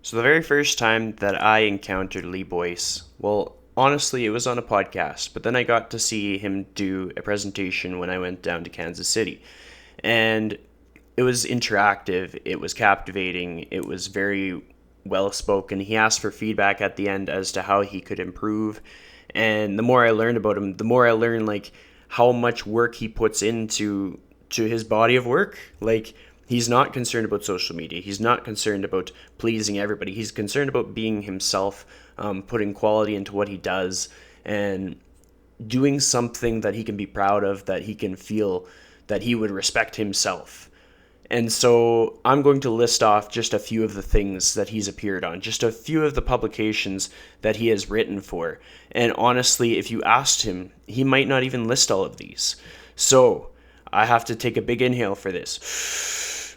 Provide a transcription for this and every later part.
So the very first time that I encountered Lee Boyce, well, honestly, it was on a podcast, but then I got to see him do a presentation when I went down to Kansas City. And it was interactive, it was captivating, it was very well spoken. He asked for feedback at the end as to how he could improve. And the more I learned about him, the more I learned like how much work he puts into his body of work. Like he's not concerned about social media. He's not concerned about pleasing everybody. He's concerned about being himself, putting quality into what he does, and doing something that he can be proud of, that he can feel that he would respect himself. And so I'm going to list off just a few of the things that he's appeared on, just a few of the publications that he has written for. And honestly, if you asked him, he might not even list all of these. So I have to take a big inhale for this.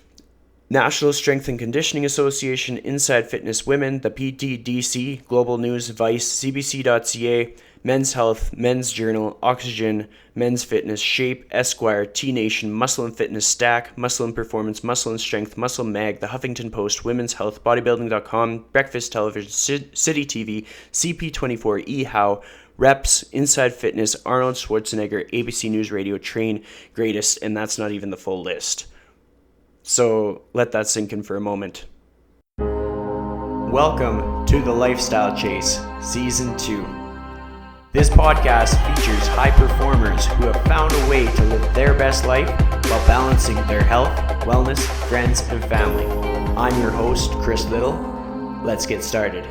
National Strength and Conditioning Association, Inside Fitness Women, the PTDC, Global News, Vice, CBC.ca, Men's Health, Men's Journal, Oxygen, Men's Fitness, Shape, Esquire, T Nation, Muscle and Fitness, Stack, Muscle and Performance, Muscle and Strength, Muscle Mag, The Huffington Post, Women's Health, Bodybuilding.com, Breakfast Television, City TV, CP24, eHow, Reps, Inside Fitness, Arnold Schwarzenegger, ABC News Radio, Train, Greatest, and that's not even the full list. So let that sink in for a moment. Welcome to The Lifestyle Chase, Season 2. This podcast features high performers who have found a way to live their best life while balancing their health, wellness, friends, and family. I'm your host, Chris Little. Let's get started.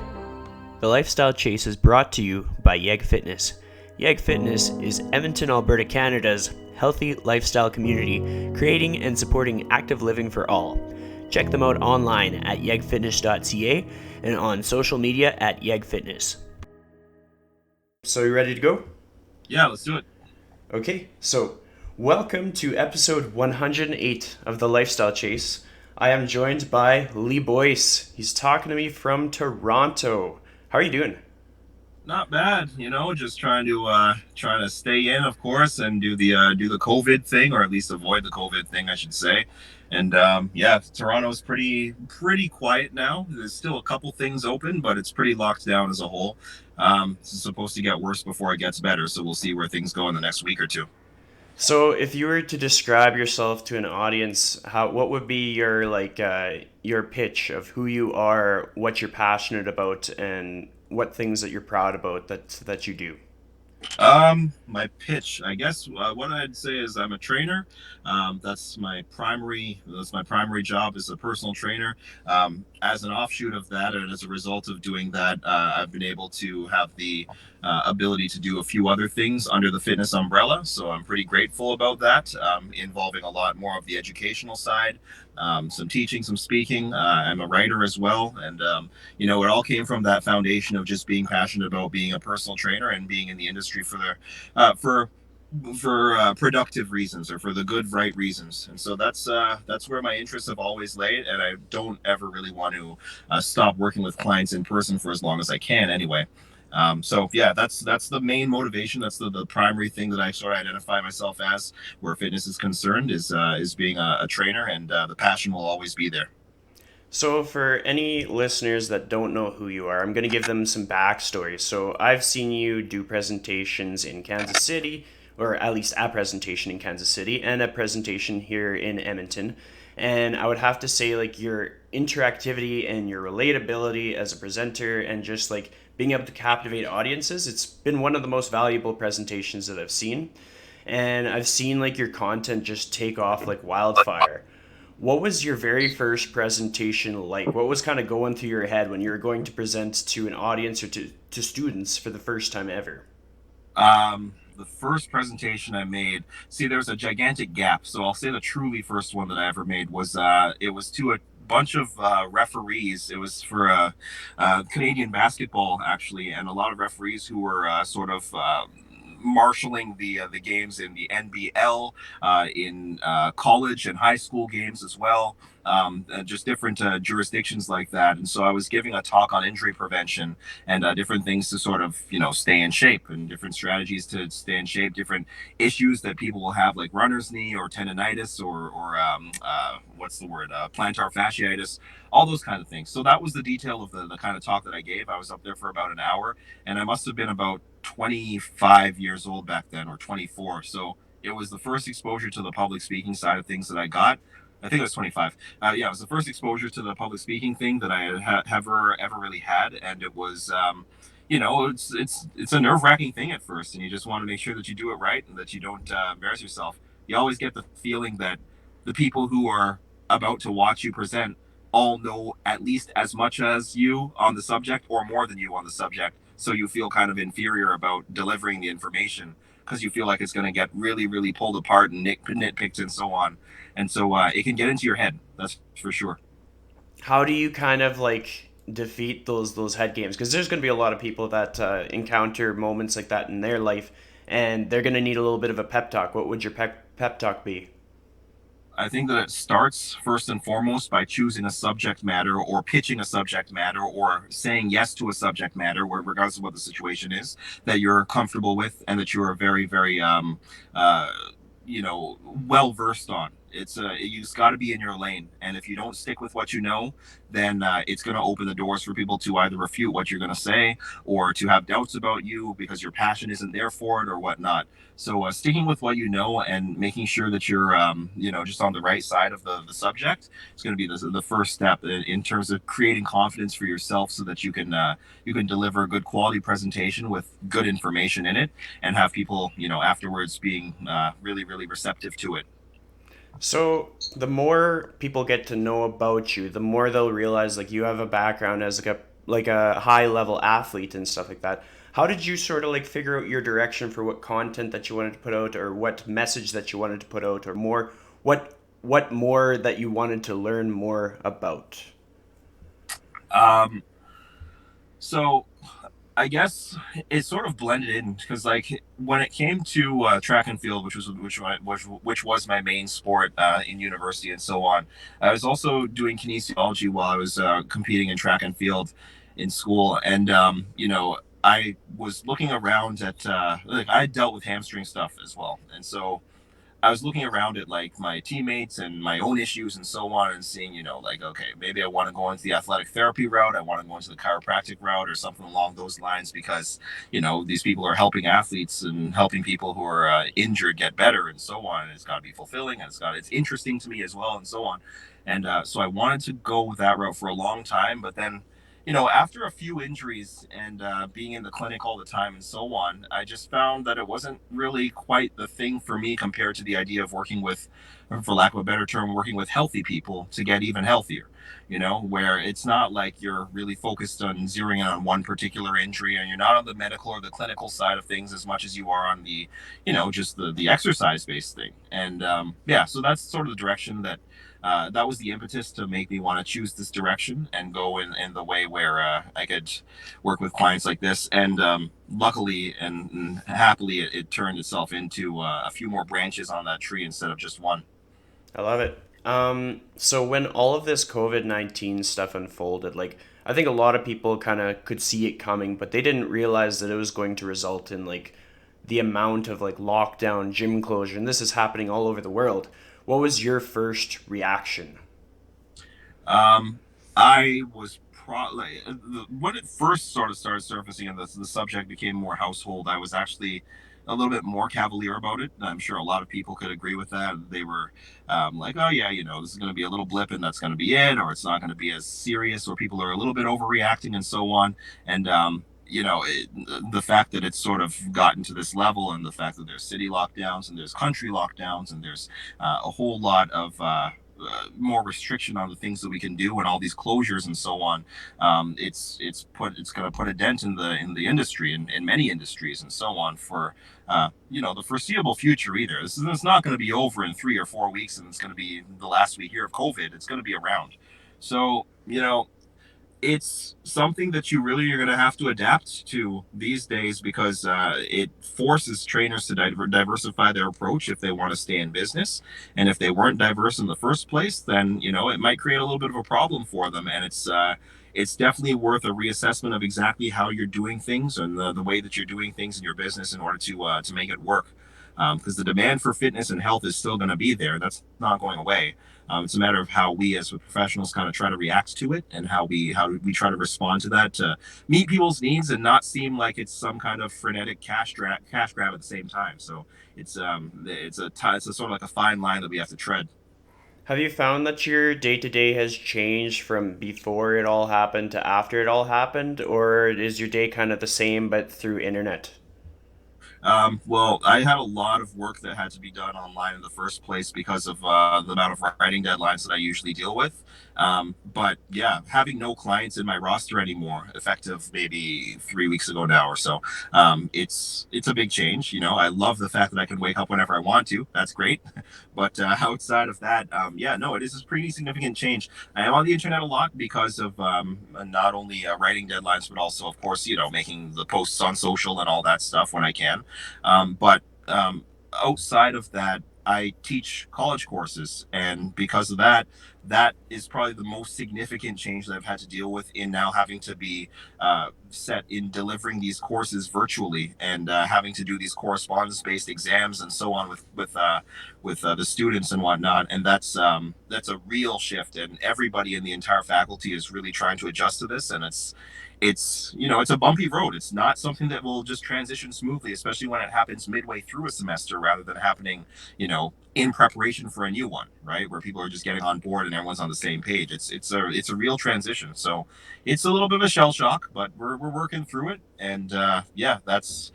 The Lifestyle Chase is brought to you by Yeg Fitness. Yeg Fitness is Edmonton, Alberta, Canada's healthy lifestyle community, creating and supporting active living for all. Check them out online at yegfitness.ca and on social media at yegfitness. So you ready to go? Yeah, let's do it. Okay, so welcome to episode 108 of The Lifestyle Chase. I am joined by Lee Boyce. He's talking to me from Toronto. How are you doing? Not bad, just trying to stay in, of course, and do the COVID thing, or at least avoid the COVID thing, I should say. And yeah, Toronto's pretty quiet now. There's still a couple things open, but it's pretty locked down as a whole. It's supposed to get worse before it gets better, so we'll see where things go in the next week or two. So if you were to describe yourself to an audience, what would be your pitch of who you are, what you're passionate about, and what things that you're proud about that you do? My pitch, I guess, what I'd say is I'm a trainer. That's my primary job as a personal trainer. As an offshoot of that, and as a result of doing that, I've been able to have the ability to do a few other things under the fitness umbrella. So I'm pretty grateful about that, involving a lot more of the educational side, some teaching, some speaking. I'm a writer as well, and it all came from that foundation of just being passionate about being a personal trainer and being in the industry for productive reasons, or for the good, right reasons. And so that's where my interests have always laid, and I don't ever really want to stop working with clients in person for as long as I can anyway. So yeah, that's the main motivation. That's the primary thing that I sort of identify myself as, where fitness is concerned, is being a trainer, and the passion will always be there. So, for any listeners that don't know who you are, I'm going to give them some backstory. So, I've seen you do presentations in Kansas City, or at least a presentation in Kansas City, and a presentation here in Edmonton. And I would have to say, like, your interactivity and your relatability as a presenter, and just like being able to captivate audiences, it's been one of the most valuable presentations that I've seen. And I've seen like your content just take off like wildfire. What was your very first presentation like? What was kind of going through your head when you were going to present to an audience or to students for the first time ever? The first presentation I made, see, there was a gigantic gap. So I'll say the truly first one that I ever made was it was to a bunch of referees. It was for Canadian basketball, actually, and a lot of referees who were sort of marshaling the games in the NBL, in college and high school games as well. Just different jurisdictions like that. And so I was giving a talk on injury prevention and different things to sort of stay in shape, and different strategies to stay in shape, different issues that people will have, like runner's knee or tendonitis or what's the word, plantar fasciitis, all those kind of things. So that was the detail of the kind of talk that I gave. I was up there for about an hour, and I must have been about 25 years old back then, or 24. So it was the first exposure to the public speaking side of things that I got. I think it was 25. Yeah, it was the first exposure to the public speaking thing that I had ever really had, and it was, it's a nerve wracking thing at first, and you just want to make sure that you do it right and that you don't embarrass yourself. You always get the feeling that the people who are about to watch you present all know at least as much as you on the subject, or more than you on the subject. So you feel kind of inferior about delivering the information because you feel like it's going to get really, really pulled apart and nitpicked and so on. And so it can get into your head. That's for sure. How do you kind of like defeat those head games? Because there's going to be a lot of people that encounter moments like that in their life, and they're going to need a little bit of a pep talk. What would your pep talk be? I think that it starts first and foremost by choosing a subject matter, or pitching a subject matter, or saying yes to a subject matter, where regardless of what the situation is, that you're comfortable with and that you are very, very, uh, well versed on. You just got to be in your lane, and if you don't stick with what you know, then it's going to open the doors for people to either refute what you're going to say, or to have doubts about you because your passion isn't there for it or whatnot. So sticking with what you know and making sure that you're, just on the right side of the subject is going to be the first step in terms of creating confidence for yourself, so that you can deliver a good quality presentation with good information in it, and have people, afterwards being really, really receptive to it. So the more people get to know about you, the more they'll realize like you have a background as like a high level athlete and stuff like that. How did you sort of like figure out your direction for what content that you wanted to put out, or what message that you wanted to put out, or more what more that you wanted to learn more about? Um, so I guess it sort of blended in, because like when it came to track and field, which was my main sport in university and so on, I was also doing kinesiology while I was competing in track and field in school, and I was looking around at like I dealt with hamstring stuff as well, and so I was looking around at like my teammates and my own issues and so on, and seeing, like, okay, maybe I want to go into the athletic therapy route. I want to go into the chiropractic route or something along those lines, because, these people are helping athletes and helping people who are injured get better and so on. And it's got to be fulfilling, and it's interesting to me as well and so on. And so I wanted to go that route for a long time. But then, after a few injuries and being in the clinic all the time and so on, I just found that it wasn't really quite the thing for me, compared to the idea of working with, for lack of a better term, working with healthy people to get even healthier. Where it's not like you're really focused on zeroing in on one particular injury, and you're not on the medical or the clinical side of things as much as you are on the, just the exercise based thing. And yeah, so that's sort of the direction that was the impetus to make me want to choose this direction and go in the way where I could work with clients like this. And luckily and happily, it turned itself into a few more branches on that tree instead of just one. I love it. So when all of this COVID-19 stuff unfolded, like I think a lot of people kind of could see it coming, but they didn't realize that it was going to result in like the amount of like lockdown, gym closure, and this is happening all over the world. What was your first reaction? Um, I was like, when it first sort of started surfacing and the subject became more household, I was actually a little bit more cavalier about it. I'm sure a lot of people could agree with that. They were like, oh, yeah, this is going to be a little blip and that's going to be it, or it's not going to be as serious, or people are a little bit overreacting and so on. And, the fact that it's sort of gotten to this level, and the fact that there's city lockdowns and there's country lockdowns and there's a whole lot of more restriction on the things that we can do, and all these closures and so on. It's going to put a dent in the industry, in many industries and so on, for the foreseeable future. Either it's not going to be over in 3 or 4 weeks, and it's going to be the last we hear of COVID. It's going to be around. So It's something that you really are going to have to adapt to these days because it forces trainers to diversify their approach if they want to stay in business. And if they weren't diverse in the first place, then it might create a little bit of a problem for them. And it's definitely worth a reassessment of exactly how you're doing things and the way that you're doing things in your business in order to make it work. Because the demand for fitness and health is still going to be there. That's not going away. It's a matter of how we as professionals kind of try to react to it and how we try to respond to that to meet people's needs and not seem like it's some kind of frenetic cash grab at the same time. So it's a sort of like a fine line that we have to tread. Have you found that your day to day has changed from before it all happened to after it all happened, or is your day kind of the same but through internet? Well, I had a lot of work that had to be done online in the first place because of the amount of writing deadlines that I usually deal with. But yeah, having no clients in my roster anymore, effective maybe 3 weeks ago now or so, it's a big change. I love the fact that I can wake up whenever I want to. That's great. But outside of that, yeah, no, it is a pretty significant change. I am on the internet a lot because of not only writing deadlines, but also, of course, making the posts on social and all that stuff when I can. But outside of that, I teach college courses, and because of that, that is probably the most significant change that I've had to deal with in now having to be set in delivering these courses virtually and having to do these correspondence-based exams and so on with the students and whatnot. And that's a real shift, and everybody in the entire faculty is really trying to adjust to this, and it's a bumpy road. It's not something that will just transition smoothly, especially when it happens midway through a semester rather than happening in preparation for a new one, right, where people are just getting on board and everyone's on the same page. It's a real transition, so it's a little bit of a shell shock, but we're working through it. And yeah, that's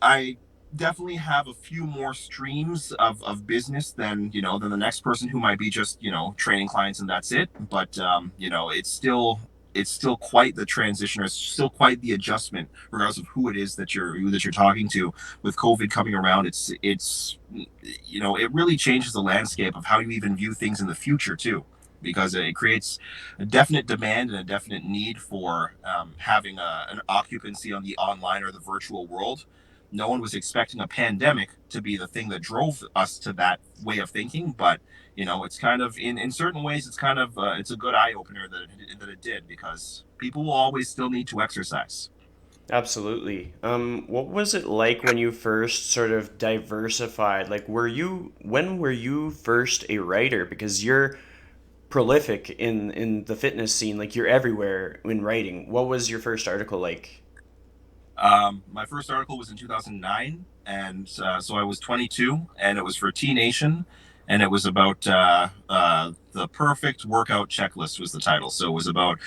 I definitely have a few more streams of business than the next person who might be just training clients and that's it. But it's still quite the transition, or it's still quite the adjustment, regardless of who it is that you're talking to. With COVID coming around, it really changes the landscape of how you even view things in the future too, because it creates a definite demand and a definite need for having an occupancy on the online or the virtual world. No one was expecting a pandemic to be the thing that drove us to that way of thinking, but it's kind of in certain ways it's kind of it's a good eye opener that it did, because people will always still need to exercise. Absolutely. What was it like when you first sort of diversified? Like, when were you first a writer? Because you're prolific in the fitness scene, like you're everywhere in writing. What was your first article like? My first article was in 2009, and so I was 22, and it was for T Nation, and it was about the perfect workout checklist was the title. So it was about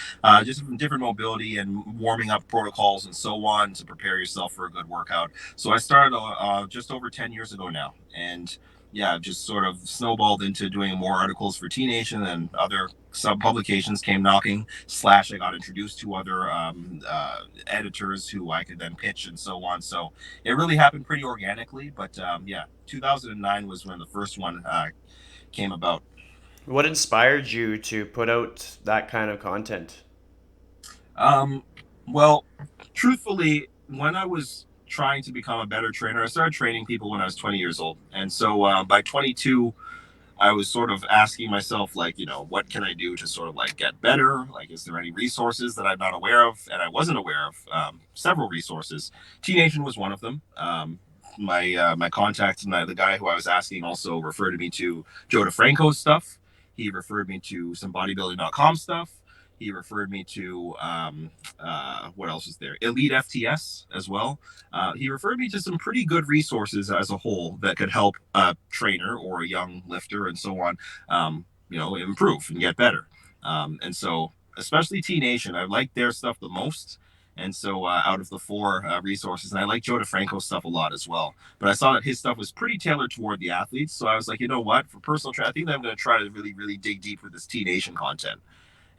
just different mobility and warming up protocols and so on to prepare yourself for a good workout. So I started just over 10 years ago now, and yeah, just sort of snowballed into doing more articles for T Nation, and other sub publications came knocking. Slash, I got introduced to other editors who I could then pitch and so on. So it really happened pretty organically. But yeah, 2009 was when the first one came about. What inspired you to put out that kind of content? Um, well, truthfully, when I was trying to become a better trainer, I started training people when I was 20 years old. And so by 22, I was sort of asking myself, like, what can I do to sort of like get better? Like, is there any resources that I'm not aware of? And I wasn't aware of several resources. T Nation was one of them. My contact, the guy who I was asking, also referred me to Joe DeFranco's stuff. He referred me to some bodybuilding.com stuff. He referred me to what else is there? Elite FTS as well. He referred me to some pretty good resources as a whole that could help a trainer or a young lifter and so on, improve and get better. And so, especially T Nation, I like their stuff the most. And so, out of the four resources, and I like Joe DeFranco's stuff a lot as well. But I saw that his stuff was pretty tailored toward the athletes. So I was like, you know what? For personal training, I think that I'm going to try to really, really dig deep with this T Nation content.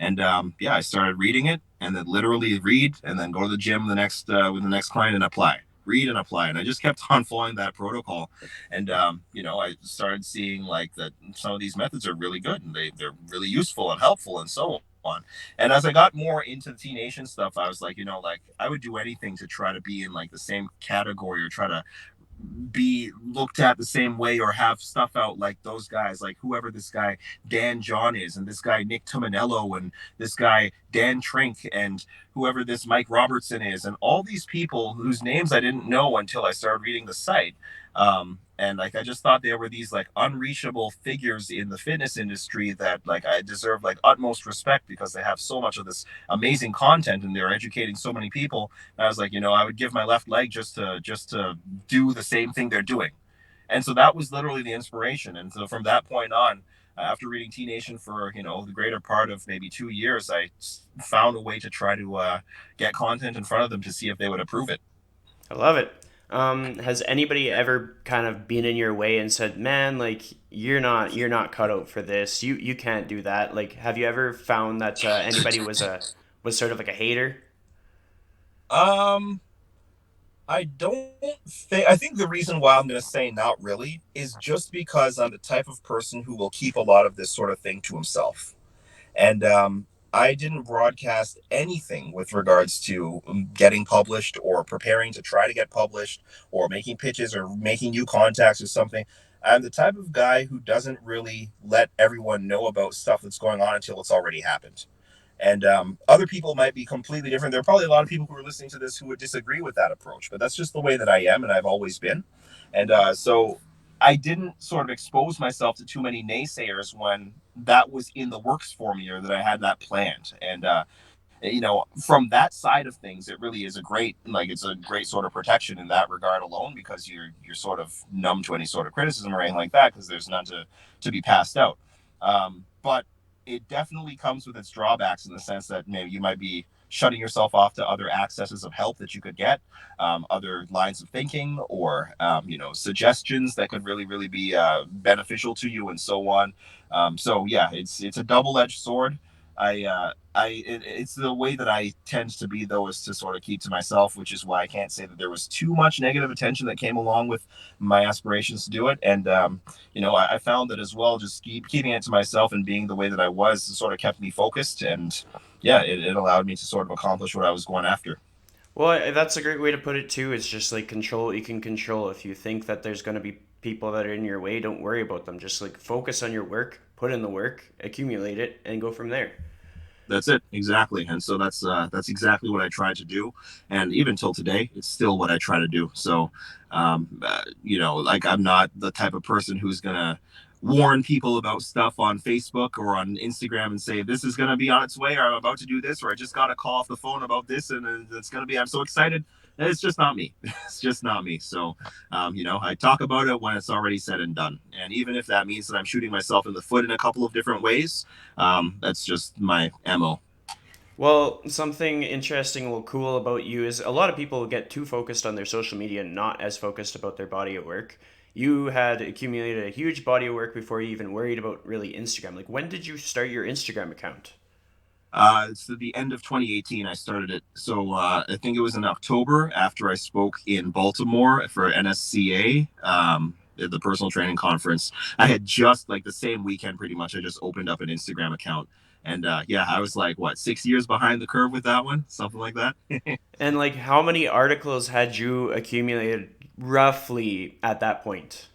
And yeah, I started reading it, and then literally read, and then go to the gym with the next client and apply, read and apply. And I just kept on following that protocol. And I started seeing like that some of these methods are really good, and they're really useful and helpful and so on. on. And as I got more into the T Nation stuff, I was like, like I would do anything to try to be in like the same category or try to be looked at the same way or have stuff out like those guys, like whoever this guy Dan John is, and this guy Nick Tomanello, and this guy Dan Trink, and whoever this Mike Robertson is, and all these people whose names I didn't know until I started reading the site. And like I just thought they were these like unreachable figures in the fitness industry that like I deserve like utmost respect because they have so much of this amazing content and they're educating so many people. And I was like, I would give my left leg just to do the same thing they're doing. And so that was literally the inspiration. And so from that point on, after reading T Nation for the greater part of maybe 2 years, I found a way to try to get content in front of them to see if they would approve it. I love it. Has anybody ever kind of been in your way and said, "Man, like you're not cut out for this. You can't do that." Like, have you ever found that anybody was sort of like a hater? Um, I don't think. I think the reason why I'm going to say not really is just because I'm the type of person who will keep a lot of this sort of thing to himself. And I didn't broadcast anything with regards to getting published or preparing to try to get published or making pitches or making new contacts or something. I'm the type of guy who doesn't really let everyone know about stuff that's going on until it's already happened. And other people might be completely different. There are probably a lot of people who are listening to this who would disagree with that approach, but that's just the way that I am and I've always been. And so I didn't sort of expose myself to too many naysayers when that was in the works for me or that I had that planned. And from that side of things, it really is it's a great sort of protection in that regard alone because you're sort of numb to any sort of criticism or anything like that because there's none to be passed out. But it definitely comes with its drawbacks in the sense that maybe you might be shutting yourself off to other accesses of help that you could get, other lines of thinking, or suggestions that could really, really be beneficial to you, and so on. So yeah, it's a double-edged sword. It's the way that I tend to be though is to sort of keep to myself, which is why I can't say that there was too much negative attention that came along with my aspirations to do it. And I found that as well, just keeping it to myself and being the way that I was sort of kept me focused. And yeah, it allowed me to sort of accomplish what I was going after. Well, that's a great way to put it too. It's just like control what you can control. If you think that there's going to be people that are in your way, don't worry about them. Just like focus on your work, put in the work, accumulate it, and go from there. That's it, exactly. And so that's exactly what I tried to do, and even till today, it's still what I try to do. So, like I'm not the type of person who's gonna warn people about stuff on Facebook or on Instagram and say this is gonna be on its way, or I'm about to do this, or I just got a call off the phone about this, and it's gonna be. I'm so excited. It's just not me. It's just not me. So, I talk about it when it's already said and done, and even if that means that I'm shooting myself in the foot in a couple of different ways, that's just my MO. Well, something interesting, well, cool about you is a lot of people get too focused on their social media and not as focused about their body of work. You had accumulated a huge body of work before you even worried about really Instagram. Like, when did you start your Instagram account? It's the end of 2018. I started it. So I think it was in October after I spoke in Baltimore for NSCA, at the personal training conference. I had just like the same weekend, pretty much. I just opened up an Instagram account. And yeah, I was like, what, 6 years behind the curve with that one? Something like that. And like, how many articles had you accumulated roughly at that point?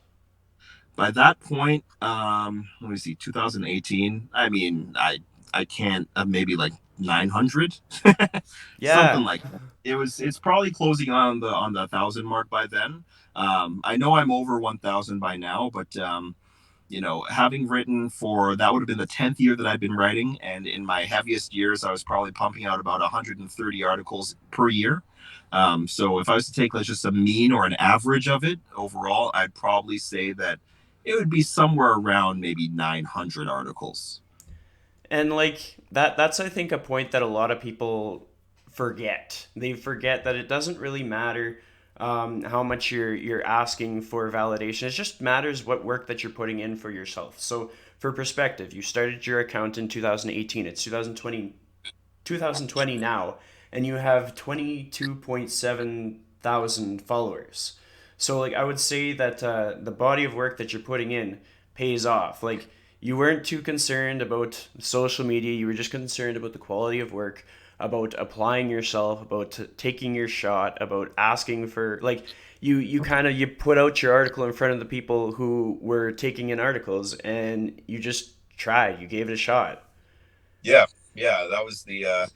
By that point, let me see, 2018. I mean, I can't maybe like 900, something Yeah. like that. It's probably closing on the 1,000 mark by then. I know I'm over 1,000 by now, but having written for that would have been the 10th year that I've been writing, and in my heaviest years, I was probably pumping out about 130 articles per year. So if I was to take like just a mean or an average of it overall, I'd probably say that it would be somewhere around maybe 900 articles. And like that's I think a point that a lot of people forget. They forget that it doesn't really matter how much you're asking for validation. It just matters what work that you're putting in for yourself. So for perspective, you started your account in 2018. It's 2020 now, and you have 22.7 thousand followers. So like I would say that the body of work that you're putting in pays off. Like You weren't too concerned about social media. You were just concerned about the quality of work, about applying yourself, about taking your shot, about asking for like you kind of you put out your article in front of the people who were taking in articles, and you just tried. You gave it a shot. Yeah, yeah, that was the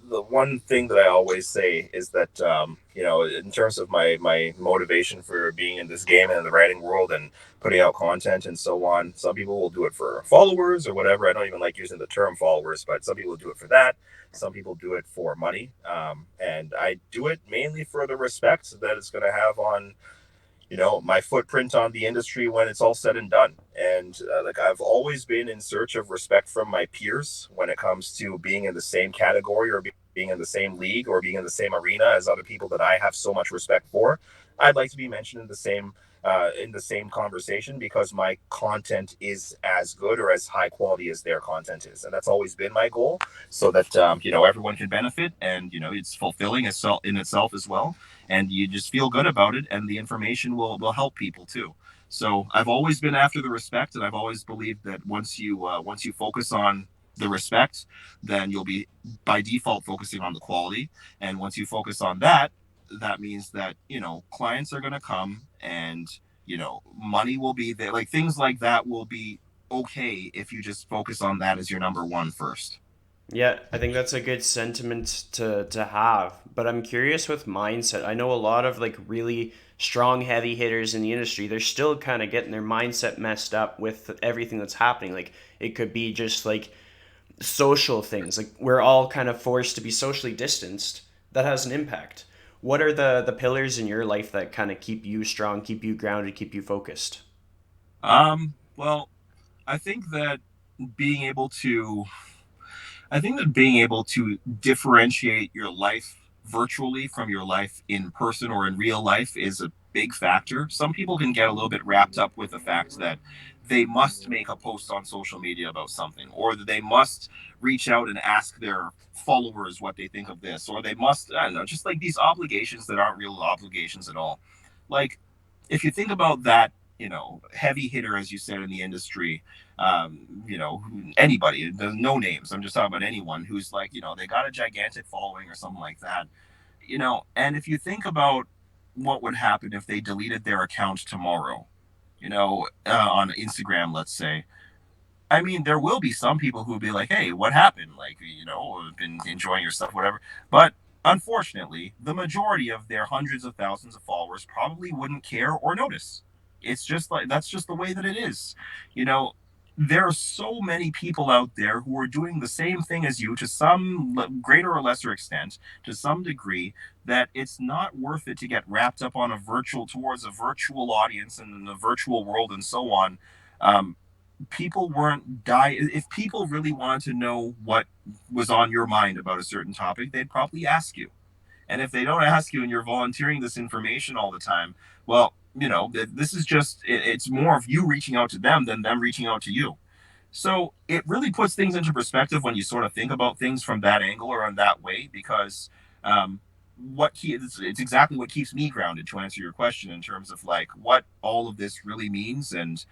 one thing that I always say is that in terms of my motivation for being in this game and in the writing world and putting out content and so on. Some people will do it for followers or whatever. I don't even like using the term followers, but some people do it for that. Some people do it for money, and I do it mainly for the respect that it's going to have on my footprint on the industry when it's all said and done. And like I've always been in search of respect from my peers when it comes to being in the same category or being in the same league or being in the same arena as other people that I have so much respect for. I'd like to be mentioned in the same conversation because my content is as good or as high quality as their content is, and that's always been my goal, so that everyone can benefit, and it's fulfilling itself in itself as well, and you just feel good about it, and the information will help people too. So I've always been after the respect, and I've always believed that once you focus on the respect, then you'll be by default focusing on the quality. And once you focus on that, that means that clients are going to come, and money will be there. Like things like that will be okay if you just focus on that as your number one first. Yeah, I think that's a good sentiment to have. But I'm curious with mindset. I know a lot of like really strong heavy hitters in the industry, they're still kind of getting their mindset messed up with everything that's happening. Like it could be just like social things. Like we're all kind of forced to be socially distanced. That has an impact. What are the pillars in your life that kind of keep you strong, keep you grounded, keep you focused? Well, I think that being able to I think that being able to differentiate your life virtually from your life in person or in real life is a big factor. Some people can get a little bit wrapped up with the fact that they must make a post on social media about something, or that they must reach out and ask their followers what they think of this, or they must, I don't know, just like these obligations that aren't real obligations at all. Like, if you think about that, heavy hitter, as you said, in the industry, anybody, no names. I'm just talking about anyone who's like, they got a gigantic following or something like that, and if you think about what would happen if they deleted their account tomorrow, on Instagram, let's say, I mean, there will be some people who will be like, hey, what happened? Like, been enjoying your stuff, whatever. But unfortunately, the majority of their hundreds of thousands of followers probably wouldn't care or notice. It's just like, that's just the way that it is. You know, there are so many people out there who are doing the same thing as you to some greater or lesser extent, to some degree, that it's not worth it to get wrapped up on towards a virtual audience and in the virtual world and so on. People weren't die If people really wanted to know what was on your mind about a certain topic, they'd probably ask you. And if they don't ask you and you're volunteering this information all the time, well, this is just it's more of you reaching out to them than them reaching out to you. So it really puts things into perspective when you sort of think about things from that angle or in that way, because it's exactly what keeps me grounded, to answer your question, in terms of like what all of this really means. And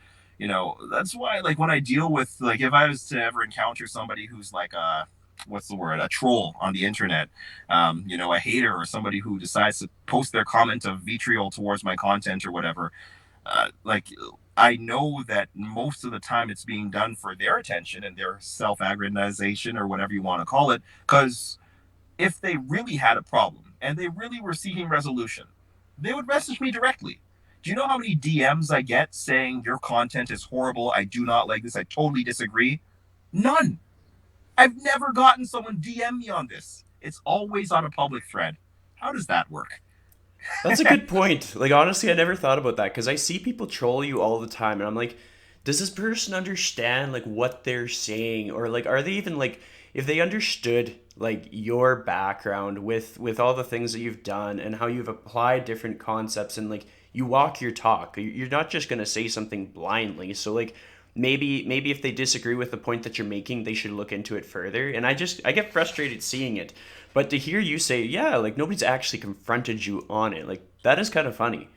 that's why, like, when I deal with, like, if I was to ever encounter somebody who's like a what's the word, a troll on the internet, a hater, or somebody who decides to post their comment of vitriol towards my content or whatever, like, I know that most of the time it's being done for their attention and their self-aggrandization or whatever you want to call it. Because if they really had a problem and they really were seeking resolution, they would message me directly. Do you know how many DMs I get saying your content is horrible? I do not like this. I totally disagree. None. I've never gotten someone DM me on this. It's always on a public thread. How does that work? That's a good point. Like honestly, I never thought about that because I see people troll you all the time, and I'm like, does this person understand like what they're saying, or like are they even like if they understood like your background with all the things that you've done and how you've applied different concepts and like you walk your talk. You're not just gonna say something blindly. So like maybe if they disagree with the point that you're making, they should look into it further. And I get frustrated seeing it. But to hear you say, yeah, like nobody's actually confronted you on it, like that is kind of funny.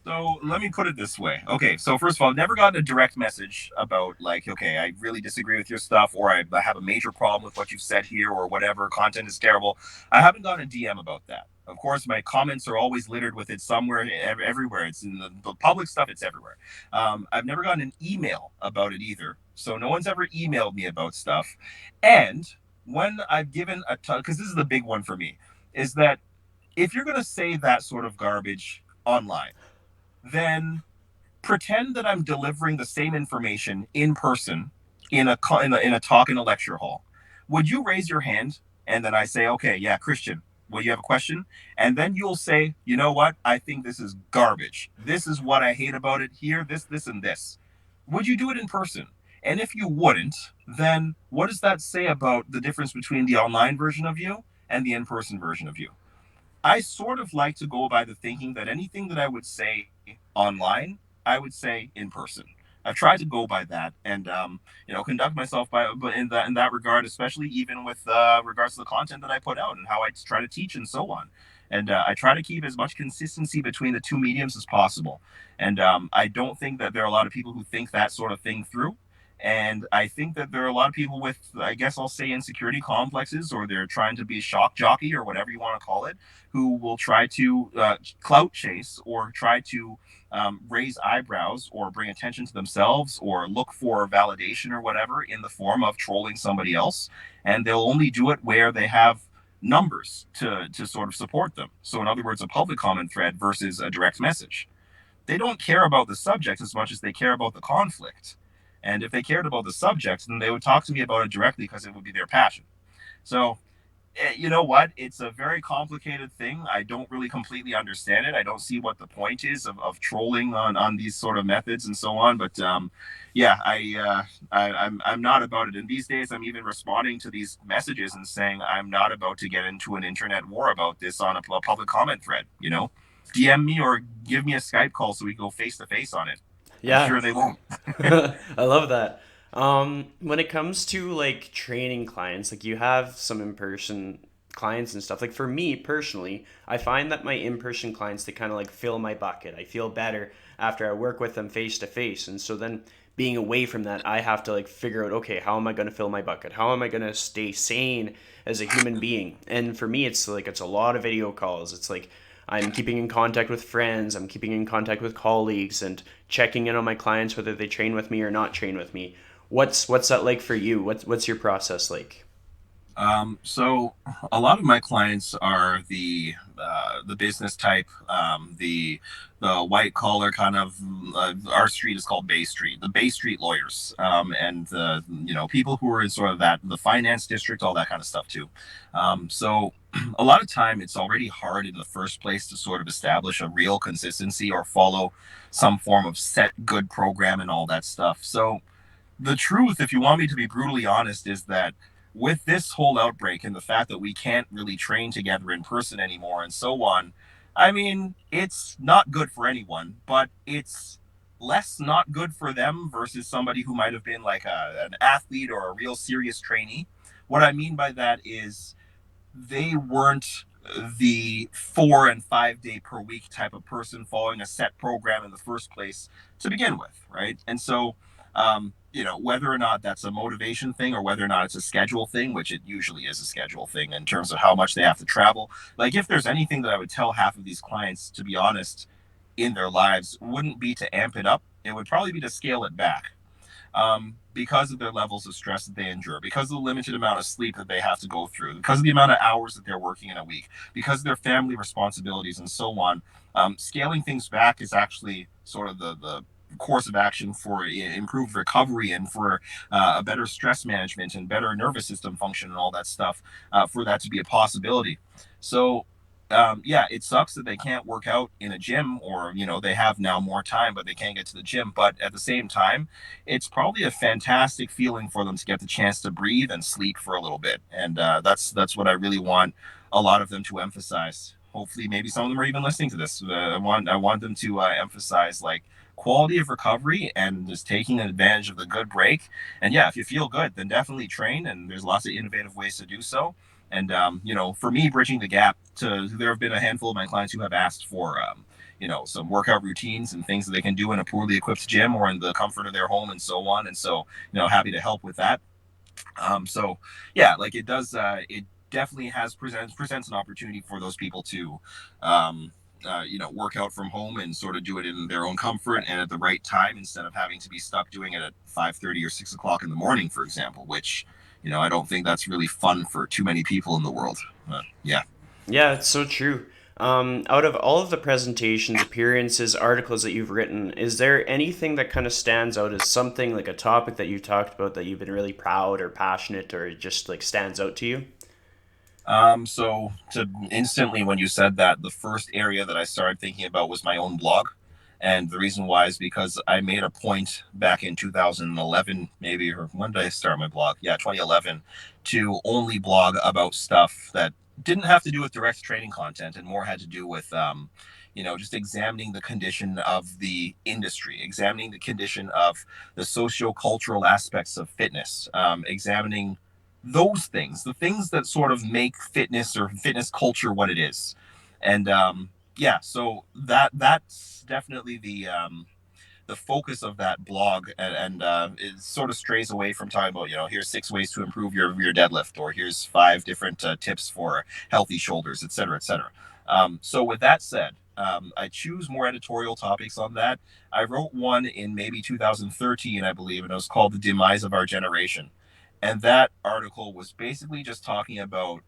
So let me put it this way. Okay, so first of all, I've never gotten a direct message about like, okay, I really disagree with your stuff, or I have a major problem with what you've said here, or whatever. Content is terrible. I haven't gotten a DM about that. Of course, my comments are always littered with it somewhere, everywhere. It's in the public stuff. It's everywhere. I've never gotten an email about it either. So no one's ever emailed me about stuff. And when I've given a ton, because this is the big one for me, is that if you're going to say that sort of garbage online, then pretend that I'm delivering the same information in person in a talk in a lecture hall. Would you raise your hand and then I say, okay, yeah, Christian, will you have a question? And then you'll say, you know what? I think this is garbage. This is what I hate about it here, this, and this. Would you do it in person? And if you wouldn't, then what does that say about the difference between the online version of you and the in person version of you? I sort of like to go by the thinking that anything that I would say online, I would say in person. I've tried to go by that and conduct myself by but in that regard, especially even with regards to the content that I put out and how I try to teach and so on. And I try to keep as much consistency between the two mediums as possible. And I don't think that there are a lot of people who think that sort of thing through. And I think that there are a lot of people with, I guess I'll say, insecurity complexes, or they're trying to be a shock jockey or whatever you want to call it, who will try to clout chase or try to raise eyebrows or bring attention to themselves or look for validation or whatever in the form of trolling somebody else. And they'll only do it where they have numbers to sort of support them. So, in other words, a public comment thread versus a direct message. They don't care about the subject as much as they care about the conflict. And if they cared about the subject, then they would talk to me about it directly because it would be their passion. So you know what? It's a very complicated thing. I don't really completely understand it. I don't see what the point is of trolling on these sort of methods and so on. But yeah, I'm not about it. And these days, I'm even responding to these messages and saying I'm not about to get into an internet war about this on a public comment thread. DM me or give me a Skype call so we go face to face on it. I'm Yeah. sure they won't. I love that. When it comes to like training clients, like you have some in-person clients and stuff. Like for me personally, I find that my in-person clients, they kind of like fill my bucket. I feel better after I work with them face to face. And so then being away from that, I have to like figure out, okay, how am I going to fill my bucket? How am I going to stay sane as a human being? And for me, it's a lot of video calls. It's like I'm keeping in contact with friends, I'm keeping in contact with colleagues and checking in on my clients whether they train with me or not train with me. What's that like for you? What's your process like? So a lot of my clients are the business type, the white collar kind of. Our street is called Bay Street, the Bay Street lawyers, and the people who are in sort of that the finance district, all that kind of stuff too. So a lot of time it's already hard in the first place to sort of establish a real consistency or follow some form of set good program and all that stuff. So the truth, if you want me to be brutally honest, is that with this whole outbreak and the fact that we can't really train together in person anymore and so on, I mean, it's not good for anyone, but it's less not good for them versus somebody who might have been like an athlete or a real serious trainee. What I mean by that is they weren't the 4 and 5 day per week type of person following a set program in the first place to begin with, right? And so, whether or not that's a motivation thing or whether or not it's a schedule thing, which it usually is a schedule thing in terms of how much they have to travel. Like, if there's anything that I would tell half of these clients, to be honest, in their lives, wouldn't be to amp it up. It would probably be to scale it back because of their levels of stress that they endure, because of the limited amount of sleep that they have to go through, because of the amount of hours that they're working in a week, because of their family responsibilities and so on. Scaling things back is actually sort of the course of action for improved recovery and for a better stress management and better nervous system function and all that stuff for that to be a possibility. So yeah, it sucks that they can't work out in a gym or, they have now more time, but they can't get to the gym. But at the same time, it's probably a fantastic feeling for them to get the chance to breathe and sleep for a little bit. And that's what I really want a lot of them to emphasize. Hopefully, maybe some of them are even listening to this. I want them to emphasize like quality of recovery and just taking advantage of the good break. And yeah, if you feel good, then definitely train. And there's lots of innovative ways to do so. And for me, bridging the gap to there have been a handful of my clients who have asked for some workout routines and things that they can do in a poorly equipped gym or in the comfort of their home and so on. And so, happy to help with that. So yeah, like it does. It definitely has presents an opportunity for those people to, work out from home and sort of do it in their own comfort and at the right time instead of having to be stuck doing it at 5:30 or 6 o'clock in the morning, for example. Which, I don't think that's really fun for too many people in the world. Yeah. Yeah, it's so true. Out of all of the presentations, appearances, articles that you've written, is there anything that kind of stands out as something like a topic that you talked about that you've been really proud or passionate or just like stands out to you? So to instantly when you said that, the first area that I started thinking about was my own blog. And the reason why is because I made a point back in 2011, maybe, or when did I start my blog? Yeah, 2011, to only blog about stuff that didn't have to do with direct training content and more had to do with, just examining the condition of the industry, examining the condition of the socio-cultural aspects of fitness, examining those things, the things that sort of make fitness or fitness culture what it is. And yeah, so that's definitely the focus of that blog, and it sort of strays away from talking about, here's 6 ways to improve your deadlift, or here's 5 different tips for healthy shoulders, et cetera, et cetera. So with that said, I choose more editorial topics on that. I wrote one in maybe 2013, I believe, and it was called "The Demise of Our Generation." And that article was basically just talking about,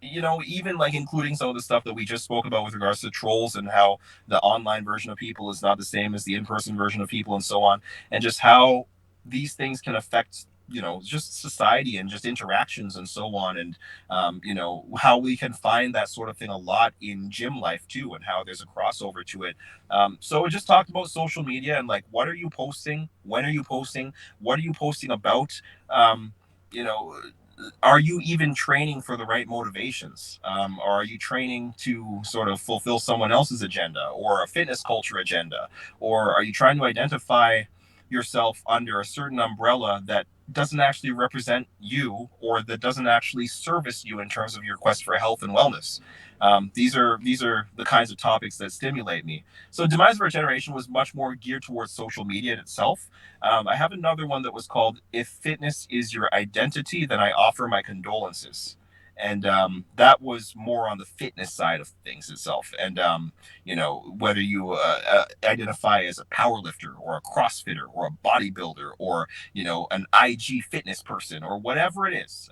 even like including some of the stuff that we just spoke about with regards to trolls and how the online version of people is not the same as the in-person version of people and so on, and just how these things can affect, just society and just interactions and so on. And how we can find that sort of thing a lot in gym life too, and how there's a crossover to it. So we just talked about social media and like, what are you posting, when are you posting, what are you posting about, um, you know are you even training for the right motivations? Or are you training to sort of fulfill someone else's agenda or a fitness culture agenda? Or are you trying to identify yourself under a certain umbrella that doesn't actually represent you or that doesn't actually service you in terms of your quest for health and wellness? These are the kinds of topics that stimulate me. So, Demise of Our Generation was much more geared towards social media in itself. I have another one that was called "If Fitness Is Your Identity, Then I Offer My Condolences." And that was more on the fitness side of things itself. And, whether you identify as a power lifter or a CrossFitter or a bodybuilder or, an IG fitness person or whatever it is,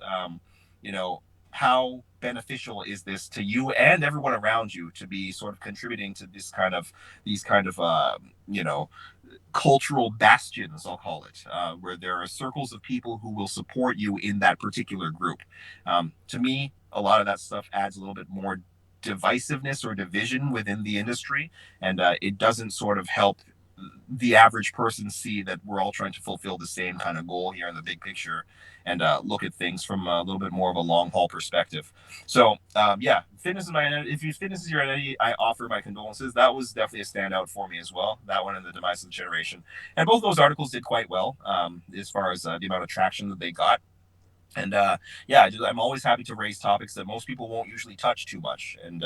you know, how beneficial is this to you and everyone around you to be sort of contributing to these kind of you know cultural bastions, I'll call it, where there are circles of people who will support you in that particular group. To me, a lot of that stuff adds a little bit more divisiveness or division within the industry, and it doesn't sort of help the average person see that we're all trying to fulfill the same kind of goal here in the big picture, and look at things from a little bit more of a long haul perspective. So yeah, fitness is my identity. If you fitness is your identity, I offer my condolences. That was definitely a standout for me as well. That one and the demise of the generation, and both those articles did quite well, as far as the amount of traction that they got. And yeah, I'm always happy to raise topics that most people won't usually touch too much. And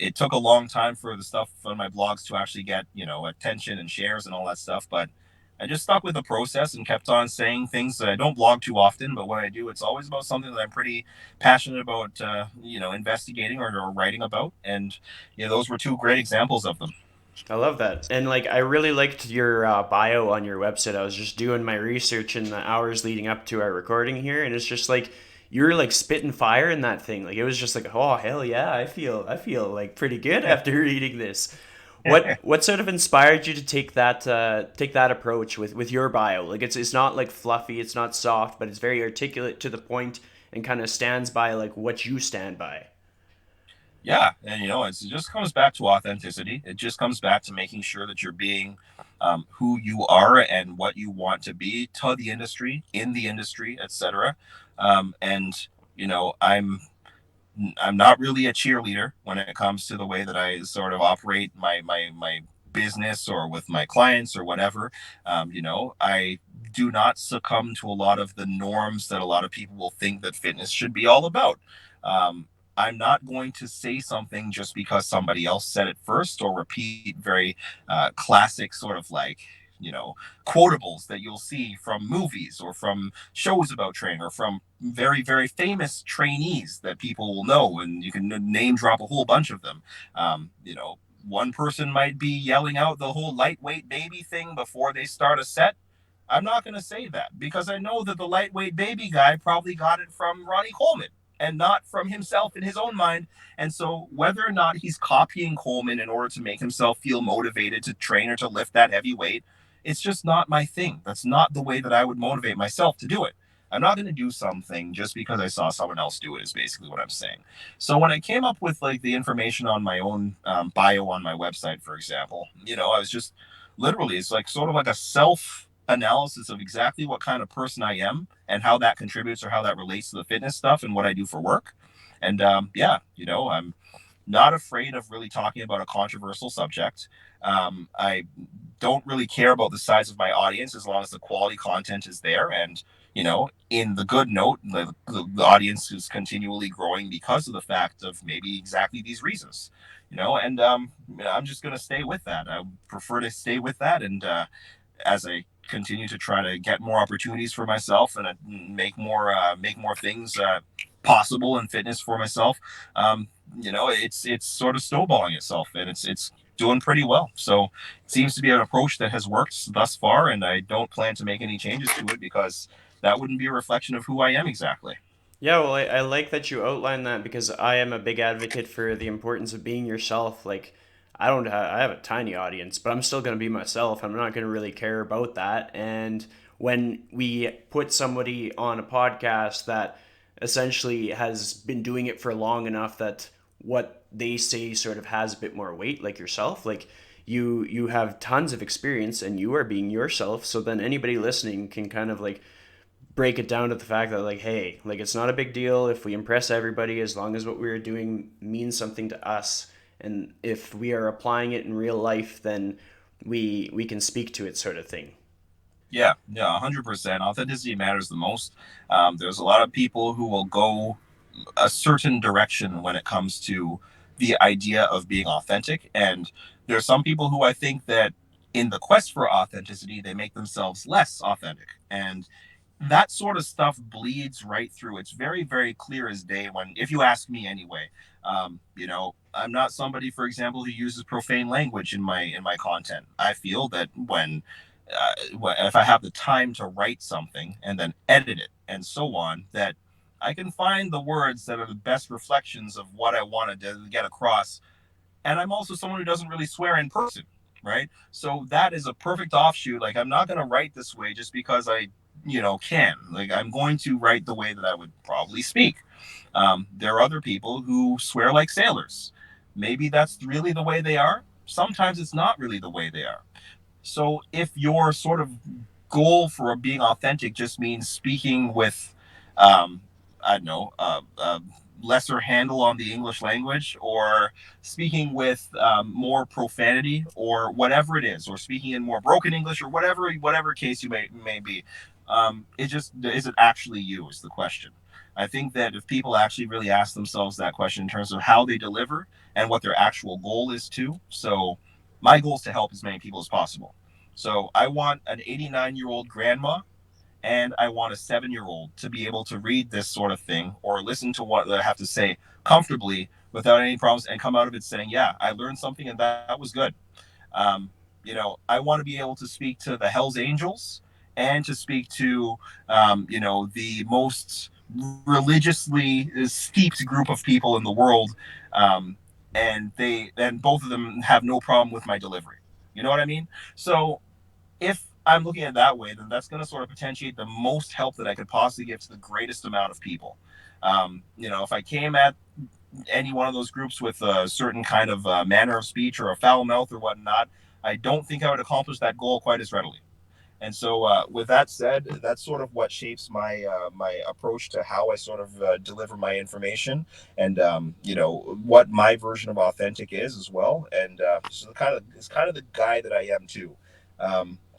it took a long time for the stuff on my blogs to actually get attention and shares and all that stuff, but I just stuck with the process and kept on saying things. I don't blog too often, but when I do, it's always about something that I'm pretty passionate about, investigating or writing about. And those were two great examples of them. I love that. And like, I really liked your bio on your website. I was just doing my research in the hours leading up to our recording here, and it's just like you're like spitting fire in that thing. Like it was just like, oh hell yeah, I feel like pretty good after reading this. What sort of inspired you to take that approach with your bio? Like it's not like fluffy, it's not soft, but it's very articulate to the point and kind of stands by like what you stand by. Yeah, and it just comes back to authenticity. It just comes back to making sure that you're being who you are and what you want to be to the industry, in the industry, etc. And I'm not really a cheerleader when it comes to the way that I sort of operate my business or with my clients or whatever. I do not succumb to a lot of the norms that a lot of people will think that fitness should be all about. I'm not going to say something just because somebody else said it first, or repeat very classic sort of like, you know, quotables that you'll see from movies or from shows about training or from very, very famous trainees that people will know. And you can name drop a whole bunch of them. You know, one person might be yelling out the whole lightweight baby thing before they start a set. I'm not going to say that because I know that the lightweight baby guy probably got it from Ronnie Coleman and not from himself in his own mind. And so, whether or not he's copying Coleman in order to make himself feel motivated to train or to lift that heavy weight, it's just not my thing. That's not the way that I would motivate myself to do it. I'm not going to do something just because I saw someone else do it, is basically what I'm saying. So, when I came up with like the information on my own bio on my website, for example, you know, I was just literally, it's like sort of like a self analysis of exactly what kind of person I am and how that contributes or how that relates to the fitness stuff and what I do for work. And yeah, you know, I'm not afraid of really talking about a controversial subject. I don't really care about the size of my audience as long as the quality content is there. And, you know, in the good note, the audience is continually growing because of the fact of maybe exactly these reasons, you know, and I'm just going to stay with that. I prefer to stay with that. And as I continue to try to get more opportunities for myself and make more things possible in fitness for myself, you know, it's sort of snowballing itself, and it's doing pretty well. So it seems to be an approach that has worked thus far, and I don't plan to make any changes to it because that wouldn't be a reflection of who I am exactly. Yeah, well, I like that you outlined that because I am a big advocate for the importance of being yourself. Like, I have a tiny audience, but I'm still going to be myself. I'm not going to really care about that. And when we put somebody on a podcast that essentially has been doing it for long enough that what they say sort of has a bit more weight, like yourself, like you have tons of experience and you are being yourself, so then anybody listening can kind of like break it down to the fact that like, hey, like it's not a big deal if we impress everybody as long as what we're doing means something to us, and if we are applying it in real life, then we can speak to it, sort of thing. Yeah, yeah, 100%. Authenticity matters the most. There's a lot of people who will go a certain direction when it comes to the idea of being authentic. And there are some people who I think that in the quest for authenticity, they make themselves less authentic. And that sort of stuff bleeds right through. It's very, very clear as day when, if you ask me anyway, you know, I'm not somebody, for example, who uses profane language in my content. I feel that when if I have the time to write something and then edit it and so on, that I can find the words that are the best reflections of what I wanted to get across. And I'm also someone who doesn't really swear in person, right? So that is a perfect offshoot. Like, I'm not going to write this way just because I, you know, can. Like, I'm going to write the way that I would probably speak. There are other people who swear like sailors. Maybe that's really the way they are. Sometimes it's not really the way they are. So if your sort of goal for being authentic just means speaking with, um, I don't know, lesser handle on the English language, or speaking with more profanity, or whatever it is, or speaking in more broken English, or whatever case you may be, it just is it actually you is the question. I think that if people actually really ask themselves that question in terms of how they deliver and what their actual goal is too. So my goal is to help as many people as possible. So I want an 89-year-old grandma and I want a 7-year-old to be able to read this sort of thing or listen to what I have to say comfortably without any problems and come out of it saying, yeah, I learned something and that was good. Um, you know, I want to be able to speak to the Hells Angels and to speak to, you know, the most religiously steeped group of people in the world. Um, and both of them have no problem with my delivery. You know what I mean? So if I'm looking at it that way, then that's going to sort of potentiate the most help that I could possibly give to the greatest amount of people. You know, if I came at any one of those groups with a certain kind of manner of speech or a foul mouth or whatnot, I don't think I would accomplish that goal quite as readily. And so, with that said, that's sort of what shapes my approach to how I sort of deliver my information, and you know what my version of authentic is as well. And so, it's kind of the guy that I am too.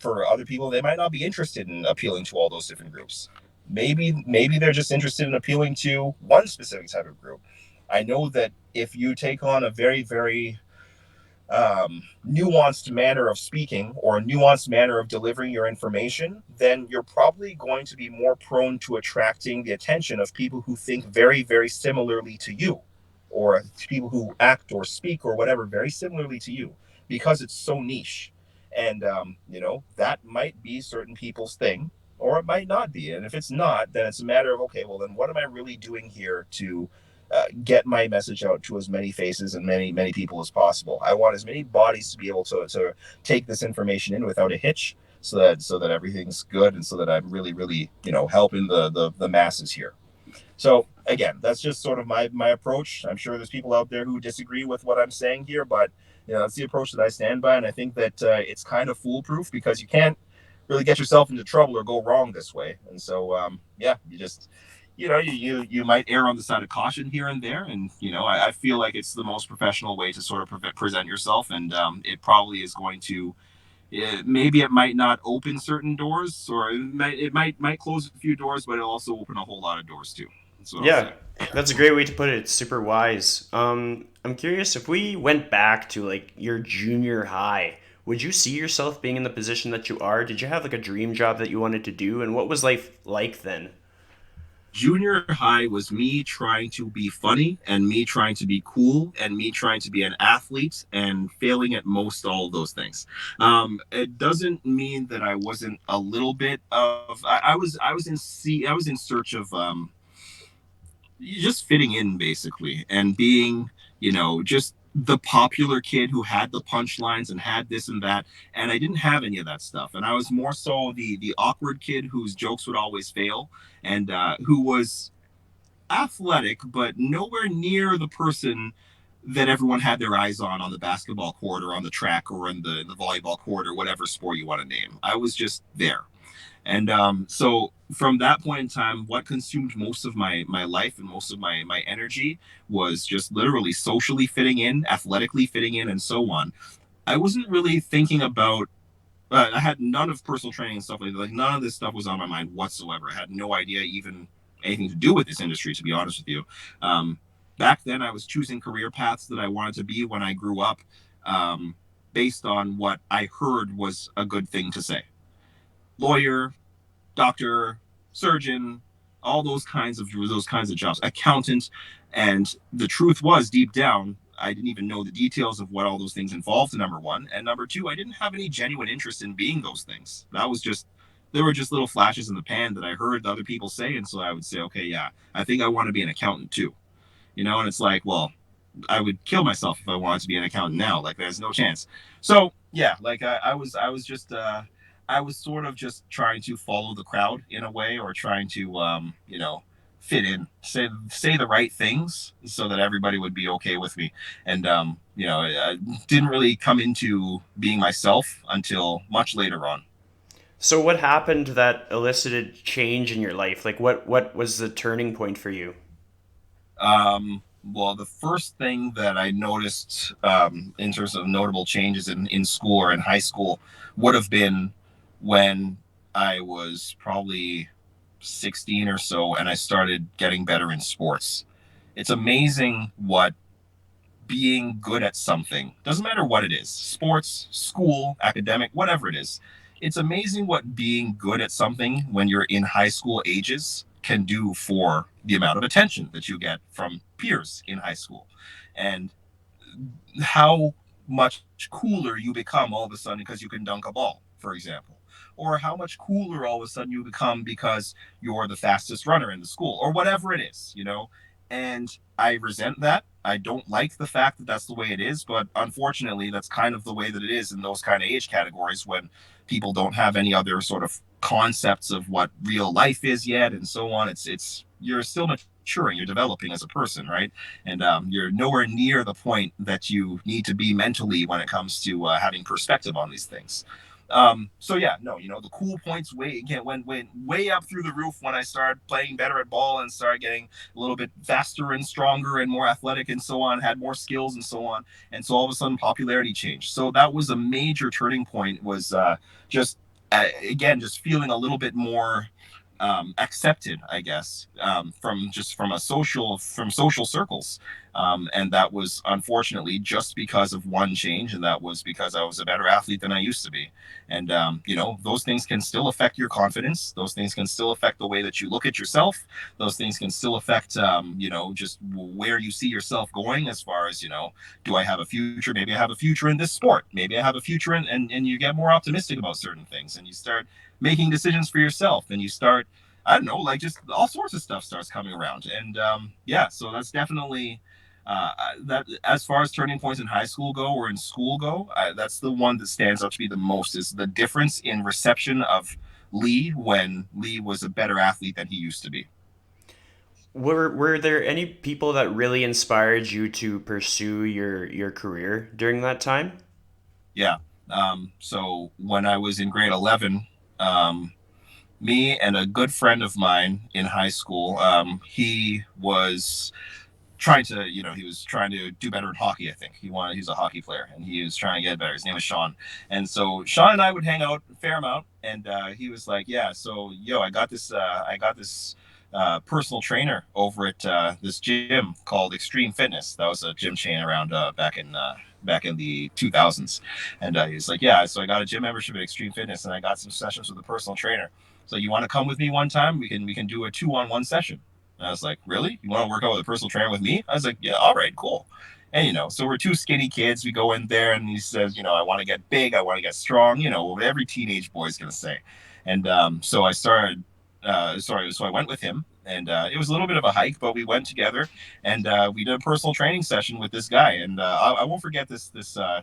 For other people, they might not be interested in appealing to all those different groups. Maybe they're just interested in appealing to one specific type of group. I know that if you take on a very, very nuanced manner of speaking or a nuanced manner of delivering your information, then you're probably going to be more prone to attracting the attention of people who think very, very similarly to you, or to people who act or speak or whatever very similarly to you, because it's so niche. And, that might be certain people's thing, or it might not be. And if it's not, then it's a matter of, okay, well, then what am I really doing here to get my message out to as many faces and many many people as possible. I want as many bodies to be able to take this information in without a hitch, so that everything's good, and so that I'm really really helping the masses here. So again, that's just sort of my approach. I'm sure there's people out there who disagree with what I'm saying here, but that's the approach that I stand by, and I think that it's kind of foolproof because you can't really get yourself into trouble or go wrong this way. And so yeah, you just you might err on the side of caution here and there, and I feel like it's the most professional way to sort of present yourself, and it probably is going to. Maybe it might not open certain doors, or it might close a few doors, but it'll also open a whole lot of doors too. That's what I'll Yeah, say. that's a great way to put it. It's super wise. I'm curious if we went back to like your junior high, would you see yourself being in the position that you are? Did you have like a dream job that you wanted to do, and what was life like then? Junior high was me trying to be funny and me trying to be cool and me trying to be an athlete and failing at most all of those things. It doesn't mean that I wasn't a little bit of. I was in search of just fitting in basically and being just the popular kid who had the punchlines and had this and that, and I didn't have any of that stuff, and I was more so the awkward kid whose jokes would always fail, and who was athletic but nowhere near the person that everyone had their eyes on the basketball court or on the track or in the volleyball court or whatever sport you want to name. I was just there. And so from that point in time, what consumed most of my life and most of my energy was just literally socially fitting in, athletically fitting in, and so on. I wasn't really thinking about. I had none of personal training and stuff like that. Like none of this stuff was on my mind whatsoever. I had no idea even anything to do with this industry, to be honest with you. Um, Back then, I was choosing career paths that I wanted to be when I grew up, um, based on what I heard was a good thing to say. Lawyer, doctor, surgeon, all those kinds of jobs, accountant. And the truth was, deep down, I didn't even know the details of what all those things involved. Number one, and number two, I didn't have any genuine interest in being those things. That was just There were just little flashes in the pan that I heard other people say, and so I would say, okay, yeah, I think I want to be an accountant too. And it's like, well, I would kill myself if I wanted to be an accountant now. Like, there's no chance. So yeah, like I was sort of just trying to follow the crowd in a way, or trying to fit in, say the right things so that everybody would be okay with me. And I didn't really come into being myself until much later on. So what happened that elicited change in your life? Like what was the turning point for you? Well, the first thing that I noticed in terms of notable changes in school or in high school would have been when I was probably 16 or so and I started getting better in sports. It's amazing what being good at something, doesn't matter what it is, sports, school, academic, whatever it is. It's amazing what being good at something when you're in high school ages can do for the amount of attention that you get from peers in high school. And how much cooler you become all of a sudden because you can dunk a ball, for example, or how much cooler all of a sudden you become because you're the fastest runner in the school, or whatever it is. And I resent that. I don't like the fact that that's the way it is, but unfortunately, that's kind of the way that it is in those kind of age categories when people don't have any other sort of concepts of what real life is yet, and so on. It's you're still maturing, you're developing as a person, right? And you're nowhere near the point that you need to be mentally when it comes to having perspective on these things. So yeah, no, the cool points went way up through the roof when I started playing better at ball and started getting a little bit faster and stronger and more athletic and so on, had more skills and so on. And so all of a sudden popularity changed. So that was a major turning point, was just again, just feeling a little bit more accepted, I guess, from social circles, and that was unfortunately just because of one change, and that was because I was a better athlete than I used to be. And those things can still affect your confidence. Those things can still affect the way that you look at yourself. Those things can still affect just where you see yourself going, as far as do I have a future? Maybe I have a future in this sport. Maybe I have a future in, and you get more optimistic about certain things, and you start making decisions for yourself, and you start, I don't know, like just all sorts of stuff starts coming around. And yeah, so that's definitely that. As far as turning points in high school go, or in school go, that's the one that stands out to be the most, is the difference in reception of Lee when Lee was a better athlete than he used to be. Were there any people that really inspired you to pursue your career during that time? Yeah. So when I was in grade 11, me and a good friend of mine in high school, he was he was trying to do better in hockey. I think he's a hockey player, and he was trying to get better. His name was Sean. And so Sean and I would hang out a fair amount, and he was like, yeah, so yo, I got this personal trainer over at this gym called Extreme Fitness. That was a gym chain around back in the 2000s. And he's like, yeah, so I got a gym membership at Extreme Fitness, and I got some sessions with a personal trainer. So you want to come with me one time? We can do a 2-on-1 session. And I was like, really? You want to work out with a personal trainer with me? I was like, yeah, all right, cool. And so we're two skinny kids. We go in there, and he says, I want to get big, I want to get strong. What every teenage boy's gonna say. And so I started. So I went with him, and it was a little bit of a hike, but we went together, and we did a personal training session with this guy. And I won't forget this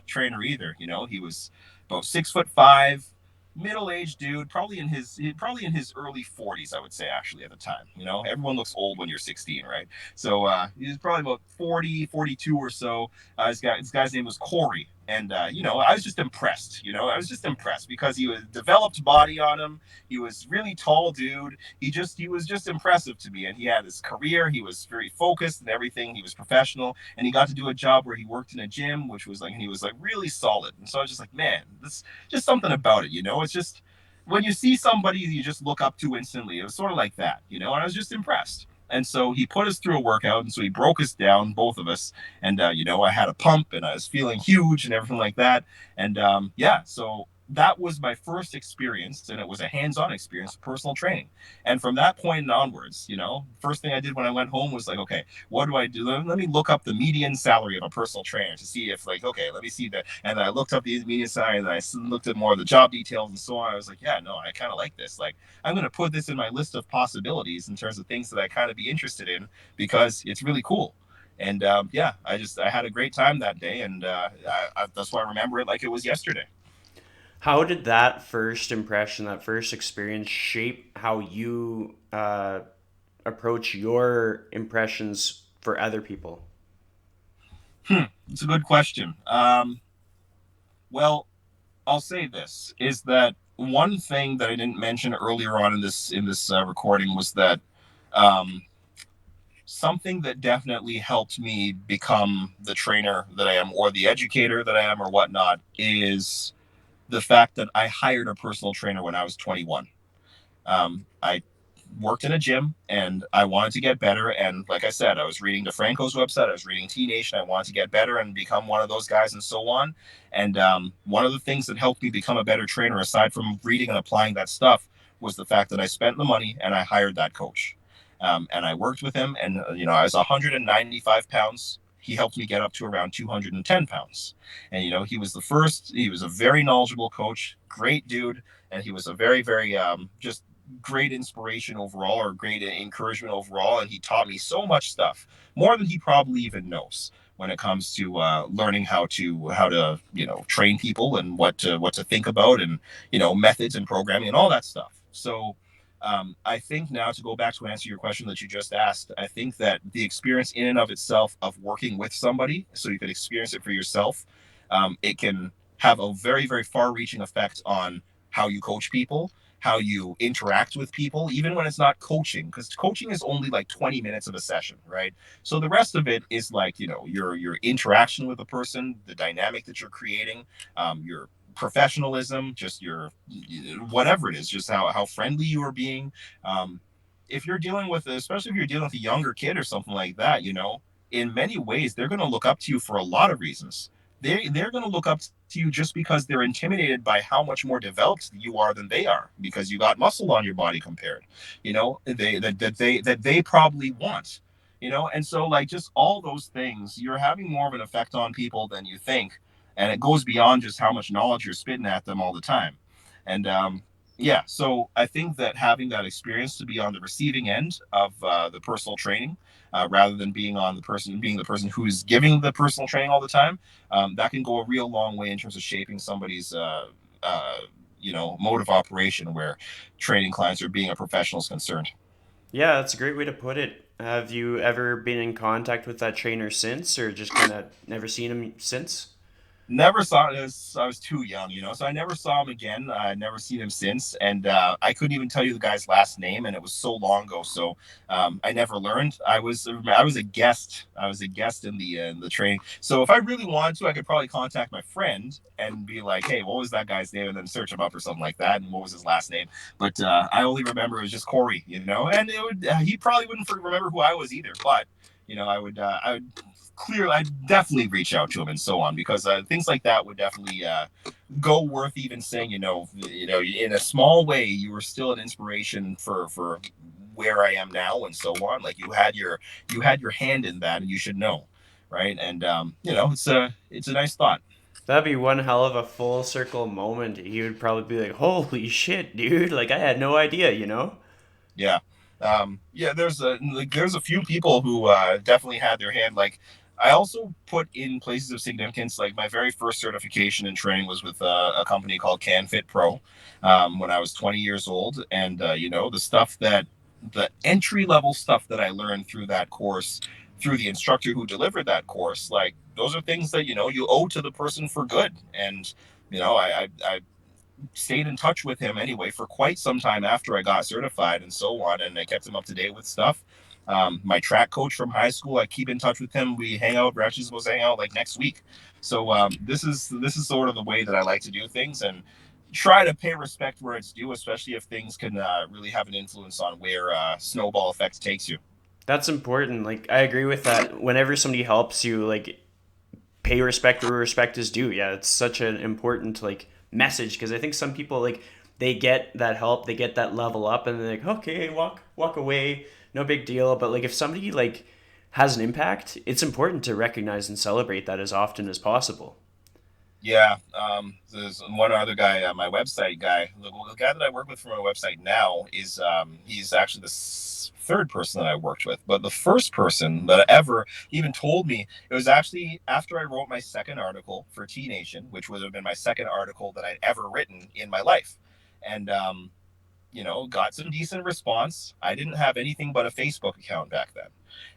trainer either. He was about 6'5", middle-aged dude, probably in his early 40s, I would say, actually, at the time. Everyone looks old when you're 16, right? So he's probably about 40, 42 or so. This guy's name was Corey. And I was just impressed. I was just impressed because he was developed body on him. He was really tall dude. He was just impressive to me. And he had his career. He was very focused and everything. He was professional, and he got to do a job where he worked in a gym, which was like, and he was like really solid. And so I was just like, man, this just something about it. It's just when you see somebody you just look up to instantly. It was sort of like that. And I was just impressed. And so he put us through a workout, and so he broke us down, both of us. And I had a pump, and I was feeling huge and everything like that. And yeah, so that was my first experience, and it was a hands-on experience of personal training. And from that point onwards, first thing I did when I went home was like, okay, what do I do? Let me look up the median salary of a personal trainer to see if, like, okay, let me see that. And then I looked up the median salary, and I looked at more of the job details and so on. I was like, yeah, no, I kind of like this. Like, I'm going to put this in my list of possibilities in terms of things that I kind of be interested in, because it's really cool. And yeah, I had a great time that day, and that's why I remember it like it was yesterday. How did that first impression, that first experience, shape how you approach your impressions for other people? It's a good question. Well, I'll say this is that one thing that I didn't mention earlier on in this recording was that um, something that definitely helped me become the trainer that I am, or the educator that I am, or whatnot, is the fact that I hired a personal trainer when I was 21. I worked in a gym, and I wanted to get better. And like I said, I was reading DeFranco's website, I was reading T Nation. I wanted to get better and become one of those guys, and so on. And one of the things that helped me become a better trainer, aside from reading and applying that stuff, was the fact that I spent the money and I hired that coach. And I worked with him, and I was 195 pounds. He helped me get up to around 210 pounds. And he was a very knowledgeable coach, great dude. And he was a very, very just great inspiration overall, or great encouragement overall. And he taught me so much stuff, more than he probably even knows, when it comes to learning how to train people, and what to think about, and methods and programming and all that stuff. So I think, now to go back to answer your question that you just asked, I think that the experience in and of itself of working with somebody, so you could experience it for yourself, it can have a very, very far-reaching effect on how you coach people, how you interact with people, even when it's not coaching, because coaching is only like 20 minutes of a session, right? So the rest of it is like, your interaction with the person, the dynamic that you're creating, your professionalism, just your whatever it is, just how friendly you are being. Um, if you're dealing with, especially if you're dealing with a younger kid or something like that, in many ways they're going to look up to you for a lot of reasons. They're going to look up to you just because they're intimidated by how much more developed you are than they are, because you got muscle on your body compared, that they probably want, and so like just all those things, you're having more of an effect on people than you think, and it goes beyond just how much knowledge you're spitting at them all the time. And yeah, so I think that having that experience to be on the receiving end of the personal training, rather than being the person who's giving the personal training all the time, that can go a real long way in terms of shaping somebody's mode of operation, where training clients or being a professional is concerned. Yeah, that's a great way to put it. Have you ever been in contact with that trainer since, or just kind of never seen him since? Never saw it. I was too young, so I never saw him again. I never seen him since, and I couldn't even tell you the guy's last name, and it was so long ago. So I never learned. I was a guest. I was a guest in the training. So if I really wanted to, I could probably contact my friend and be like, "Hey, what was that guy's name?" and then search him up or something like that, and what was his last name. But I only remember it was just Corey, and he probably wouldn't remember who I was either. But I would clearly, I definitely reach out to him and so on, because things like that would definitely go worth even saying. In a small way, you were still an inspiration for where I am now and so on. Like you had your hand in that, and you should know, right? And it's a nice thought. That'd be one hell of a full circle moment. He would probably be like, "Holy shit, dude! Like I had no idea," you know? Yeah. Yeah, there's a few people who definitely had their hand. Like, I also put in places of significance. Like, my very first certification and training was with a company called CanFit Pro, when I was 20 years old. And the entry level stuff that I learned through that course, through the instructor who delivered that course, like those are things that you owe to the person for good. And I stayed in touch with him anyway for quite some time after I got certified and so on, and I kept him up to date with stuff. My track coach from high school, I keep in touch with him. We hang out. We're actually supposed to hang out like next week. So this is sort of the way that I like to do things, and try to pay respect where it's due, especially if things can really have an influence on where snowball effect takes you. That's important. Like I agree with that. Whenever somebody helps you, like pay respect where respect is due. Yeah, it's such an important like message because I think some people like they get that help, they get that level up, and they're like, okay, walk away, no big deal. But like if somebody like has an impact, it's important to recognize and celebrate that as often as possible. Yeah, there's one other guy, my website guy. The guy that I work with for my website now is he's actually the third person that I worked with. But the first person that ever even told me, it was actually after I wrote my second article for T Nation, which would have been my second article that I'd ever written in my life, and got some decent response. I didn't have anything but a Facebook account back then.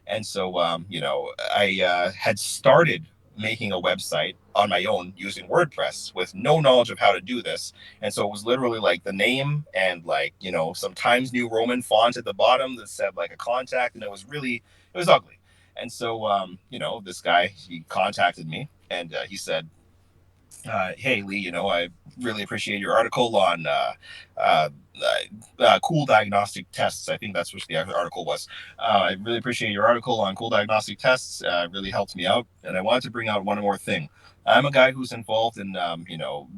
And so, I had started making a website on my own using WordPress with no knowledge of how to do this. And so it was literally like the name and like, some Times New Roman font at the bottom that said like a contact. And it was ugly. And so, this guy, he contacted me, and he said, "Hey Lee, I really appreciate your article on uh, cool diagnostic tests. I think that's what the article was. I really appreciate your article on cool diagnostic tests. It really helped me out, and I wanted to bring out one more thing. I'm a guy who's involved in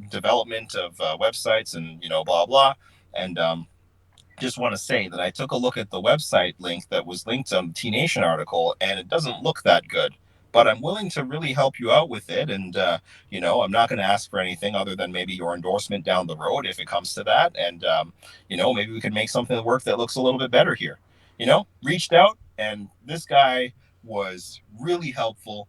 development of websites and blah blah, and just want to say that I took a look at the website link that was linked on the T Nation article, and it doesn't look that good. But I'm willing to really help you out with it, and I'm not going to ask for anything other than maybe your endorsement down the road if it comes to that, and maybe we can make something work that looks a little bit better here." Reached out, and this guy was really helpful.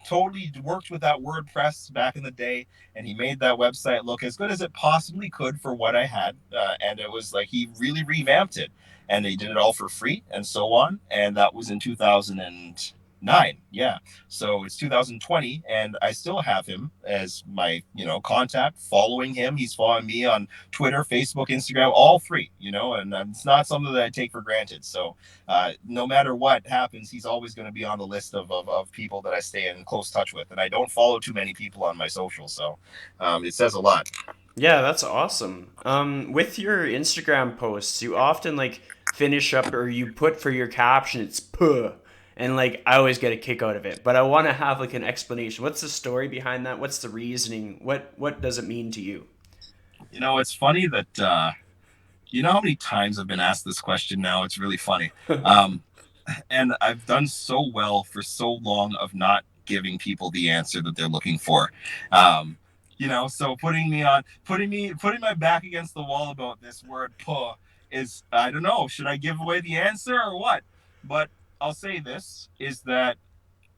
Totally worked with that WordPress back in the day, and he made that website look as good as it possibly could for what I had. And it was like he really revamped it, and he did it all for free and so on. And that was in 2019. Nine, yeah. So it's 2020, and I still have him as my, contact. Following him, he's following me on Twitter, Facebook, Instagram, all three. And it's not something that I take for granted. So no matter what happens, he's always going to be on the list of people that I stay in close touch with. And I don't follow too many people on my social, so it says a lot. Yeah, that's awesome. With your Instagram posts, you often like finish up or you put for your caption it's puh. And like I always get a kick out of it, but I want to have like an explanation. What's the story behind that? What's the reasoning? What does it mean to you? It's funny that how many times I've been asked this question now. It's really funny. Um, and I've done so well for so long of not giving people the answer that they're looking for. Um, so putting my back against the wall about this word "puh" is, I don't know. Should I give away the answer or what? But I'll say this: is that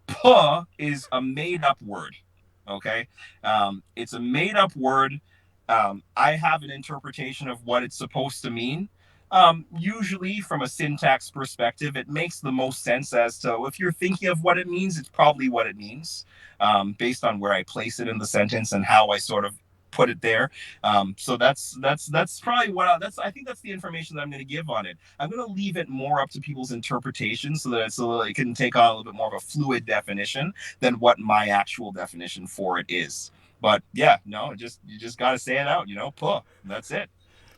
"puh" is a made up word. Okay, it's a made up word. I have an interpretation of what it's supposed to mean. Usually, from a syntax perspective, it makes the most sense as to if you're thinking of what it means, it's probably what it means, based on where I place it in the sentence and how I sort of put it there. So that's probably that's I think that's the information that I'm going to give on it. I'm going to leave it more up to people's interpretation so that it can take on a little bit more of a fluid definition than what my actual definition for it is. But yeah, no, you just got to say it out, puh. That's it.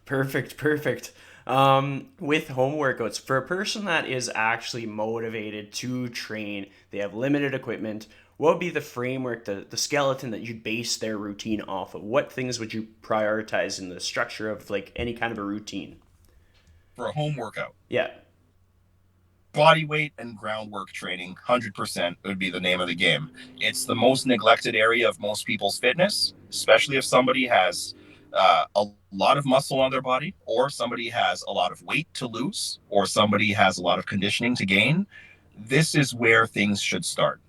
Perfect, perfect. With home workouts, for a person that is actually motivated to train, they have limited equipment, what would be the framework, the skeleton that you'd base their routine off of? What things would you prioritize in the structure of like any kind of a routine? For a home workout, Yeah. body weight and groundwork training, 100% would be the name of the game. It's the most neglected area of most people's fitness, especially if somebody has a lot of muscle on their body, or somebody has a lot of weight to lose, or somebody has a lot of conditioning to gain. This is where things should start.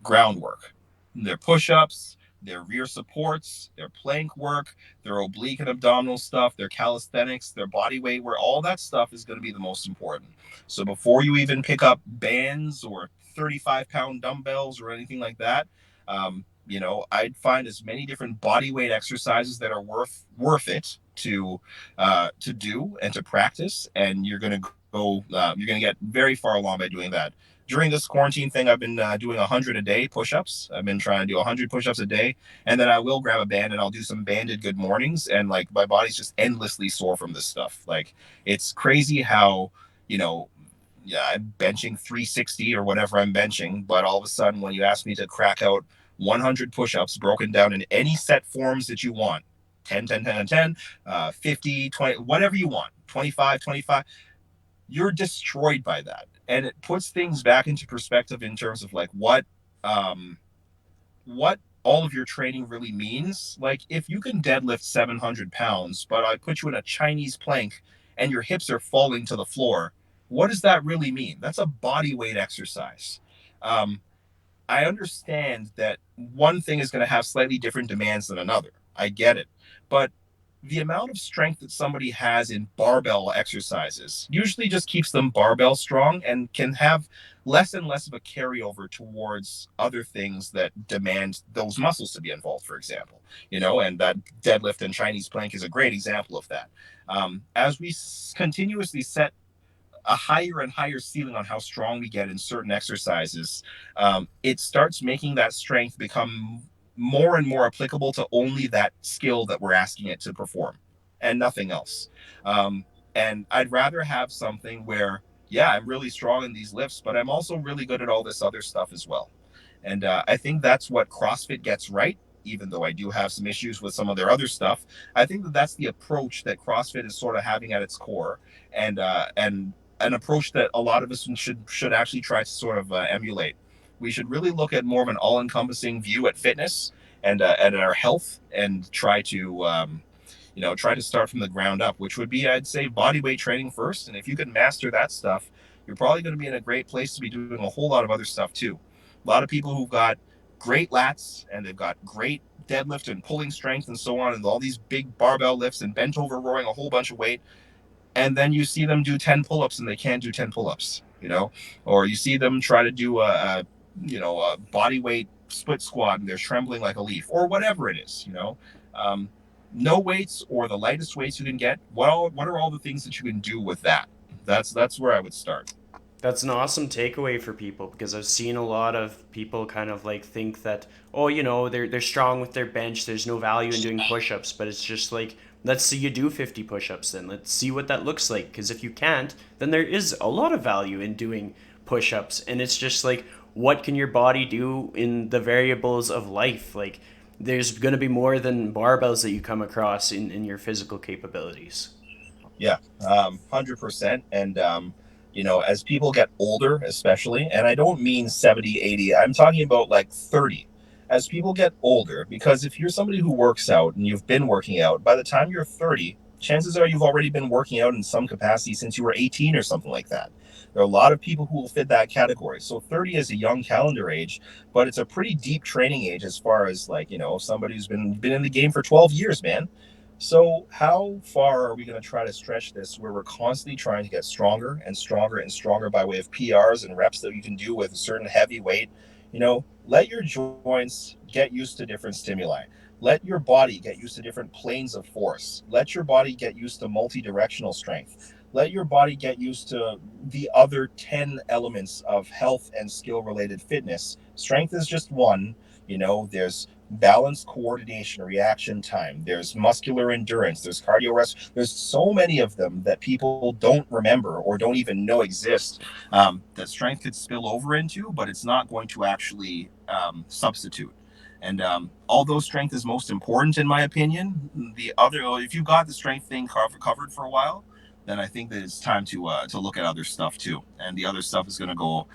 Groundwork, their push-ups, their rear supports, their plank work, their oblique and abdominal stuff, their calisthenics, their body weight, where all that stuff is going to be the most important. So before you even pick up bands or 35-pound dumbbells or anything like that, I'd find as many different body weight exercises that are worth it to do and to practice, and you're going to get very far along by doing that. During this quarantine thing, I've been doing 100 a day push-ups. I've been trying to do 100 push-ups a day, and then I will grab a band and I'll do some banded good mornings. And like my body's just endlessly sore from this stuff. Like it's crazy how you know, yeah, I'm benching 360 or whatever I'm benching, but all of a sudden when you ask me to crack out 100 push-ups broken down in any set forms that you want, 10, 10, 10, 10, 50, 20, whatever you want, 25, 25, you're destroyed by that, and it puts things back into perspective in terms of like um what all of your training really means. Like if you can deadlift 700 pounds but I put you in a Chinese plank and your hips are falling to the floor, what does that really mean? That's a body weight exercise. um I understand that one thing is going to have slightly different demands than another. I get it. But the amount of strength that somebody has in barbell exercises usually just keeps them barbell strong and can have less and less of a carryover towards other things that demand those muscles to be involved, for example. And that deadlift and Chinese plank is a great example of that. As we continuously set a higher and higher ceiling on how strong we get in certain exercises, it starts making that strength become more and more applicable to only that skill that we're asking it to perform and nothing else. Um, and I'd rather have something where, yeah, I'm really strong in these lifts, but I'm also really good at all this other stuff as well. And I think that's what CrossFit gets right. Even though I do have some issues with some of their other stuff, I think that that's the approach that CrossFit is sort of having at its core, and an approach that a lot of us should actually try to sort of emulate. We should really look at more of an all-encompassing view at fitness and at our health, and try to start from the ground up, which would be, I'd say, body weight training first. And if you can master that stuff, you're probably going to be in a great place to be doing a whole lot of other stuff too. A lot of people who've got great lats and they've got great deadlift and pulling strength and so on, and all these big barbell lifts and bent over rowing a whole bunch of weight, and then you see them do 10 pull-ups and they can't do 10 pull-ups, or you see them try to do a body weight split squat and they're trembling like a leaf, or whatever it is, um, no weights or the lightest weights you can get. What are all the things that you can do with that? That's where I would start. That's an awesome takeaway for people because I've seen a lot of people kind of like think that, oh, they're strong with their bench. There's no value in doing push-ups, but it's just like, let's see you do 50 push-ups then. Let's see what that looks like, because if you can't, then there is a lot of value in doing push-ups, and it's just like, what can your body do in the variables of life? Like, there's going to be more than barbells that you come across in your physical capabilities. Yeah, 100%. And, as people get older, especially, and I don't mean 70, 80, I'm talking about like 30. As people get older, because if you're somebody who works out and you've been working out, by the time you're 30, chances are you've already been working out in some capacity since you were 18 or something like that. There are a lot of people who will fit that category. So 30 is a young calendar age, but it's a pretty deep training age as far as like, somebody who's been in the game for 12 years, man. So, how far are we going to try to stretch this where we're constantly trying to get stronger and stronger and stronger by way of PRs and reps that you can do with a certain heavy weight? Let your joints get used to different stimuli. Let your body get used to different planes of force. Let your body get used to multi directional strength. Let your body get used to the other 10 elements of health and skill related fitness. Strength is just one. There's balance, coordination, reaction time. There's muscular endurance. There's cardio rest. There's so many of them that people don't remember or don't even know exist, that strength could spill over into, but it's not going to actually substitute. And although strength is most important, in my opinion, if you got the strength thing covered for a while, then I think that it's time to look at other stuff too. And the other stuff is going to go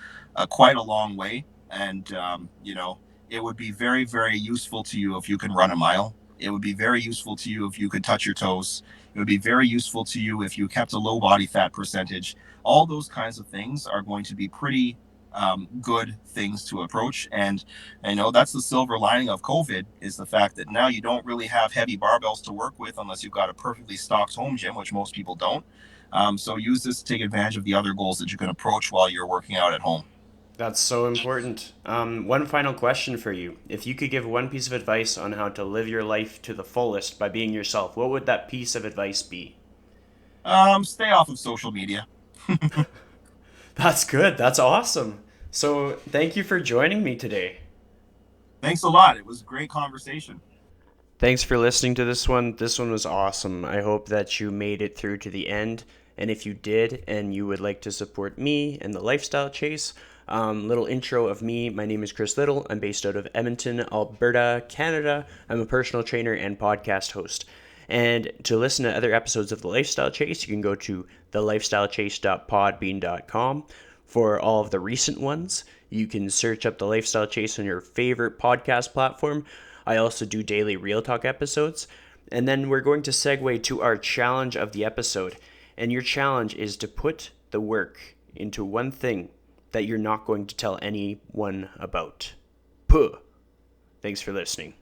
quite a long way. And it would be very, very useful to you if you could run a mile. It would be very useful to you if you could touch your toes. It would be very useful to you if you kept a low body fat percentage. All those kinds of things are going to be pretty good things to approach. And that's the silver lining of COVID, is the fact that now you don't really have heavy barbells to work with unless you've got a perfectly stocked home gym, which most people don't. So use this to take advantage of the other goals that you can approach while you're working out at home. That's so important. One final question for you. If you could give one piece of advice on how to live your life to the fullest by being yourself, what would that piece of advice be? Stay off of social media. That's good. That's awesome. So, thank you for joining me today. Thanks a lot. It was a great conversation. Thanks for listening to this one. This one was awesome. I hope that you made it through to the end. And if you did, and you would like to support me and the Lifestyle Chase, little intro of me. My name is Chris Little. I'm based out of Edmonton, Alberta, Canada. I'm a personal trainer and podcast host. And to listen to other episodes of The Lifestyle Chase, you can go to thelifestylechase.podbean.com for all of the recent ones. You can search up The Lifestyle Chase on your favorite podcast platform. I also do daily Real Talk episodes. And then we're going to segue to our challenge of the episode. And your challenge is to put the work into one thing that you're not going to tell anyone about. Puh. Thanks for listening.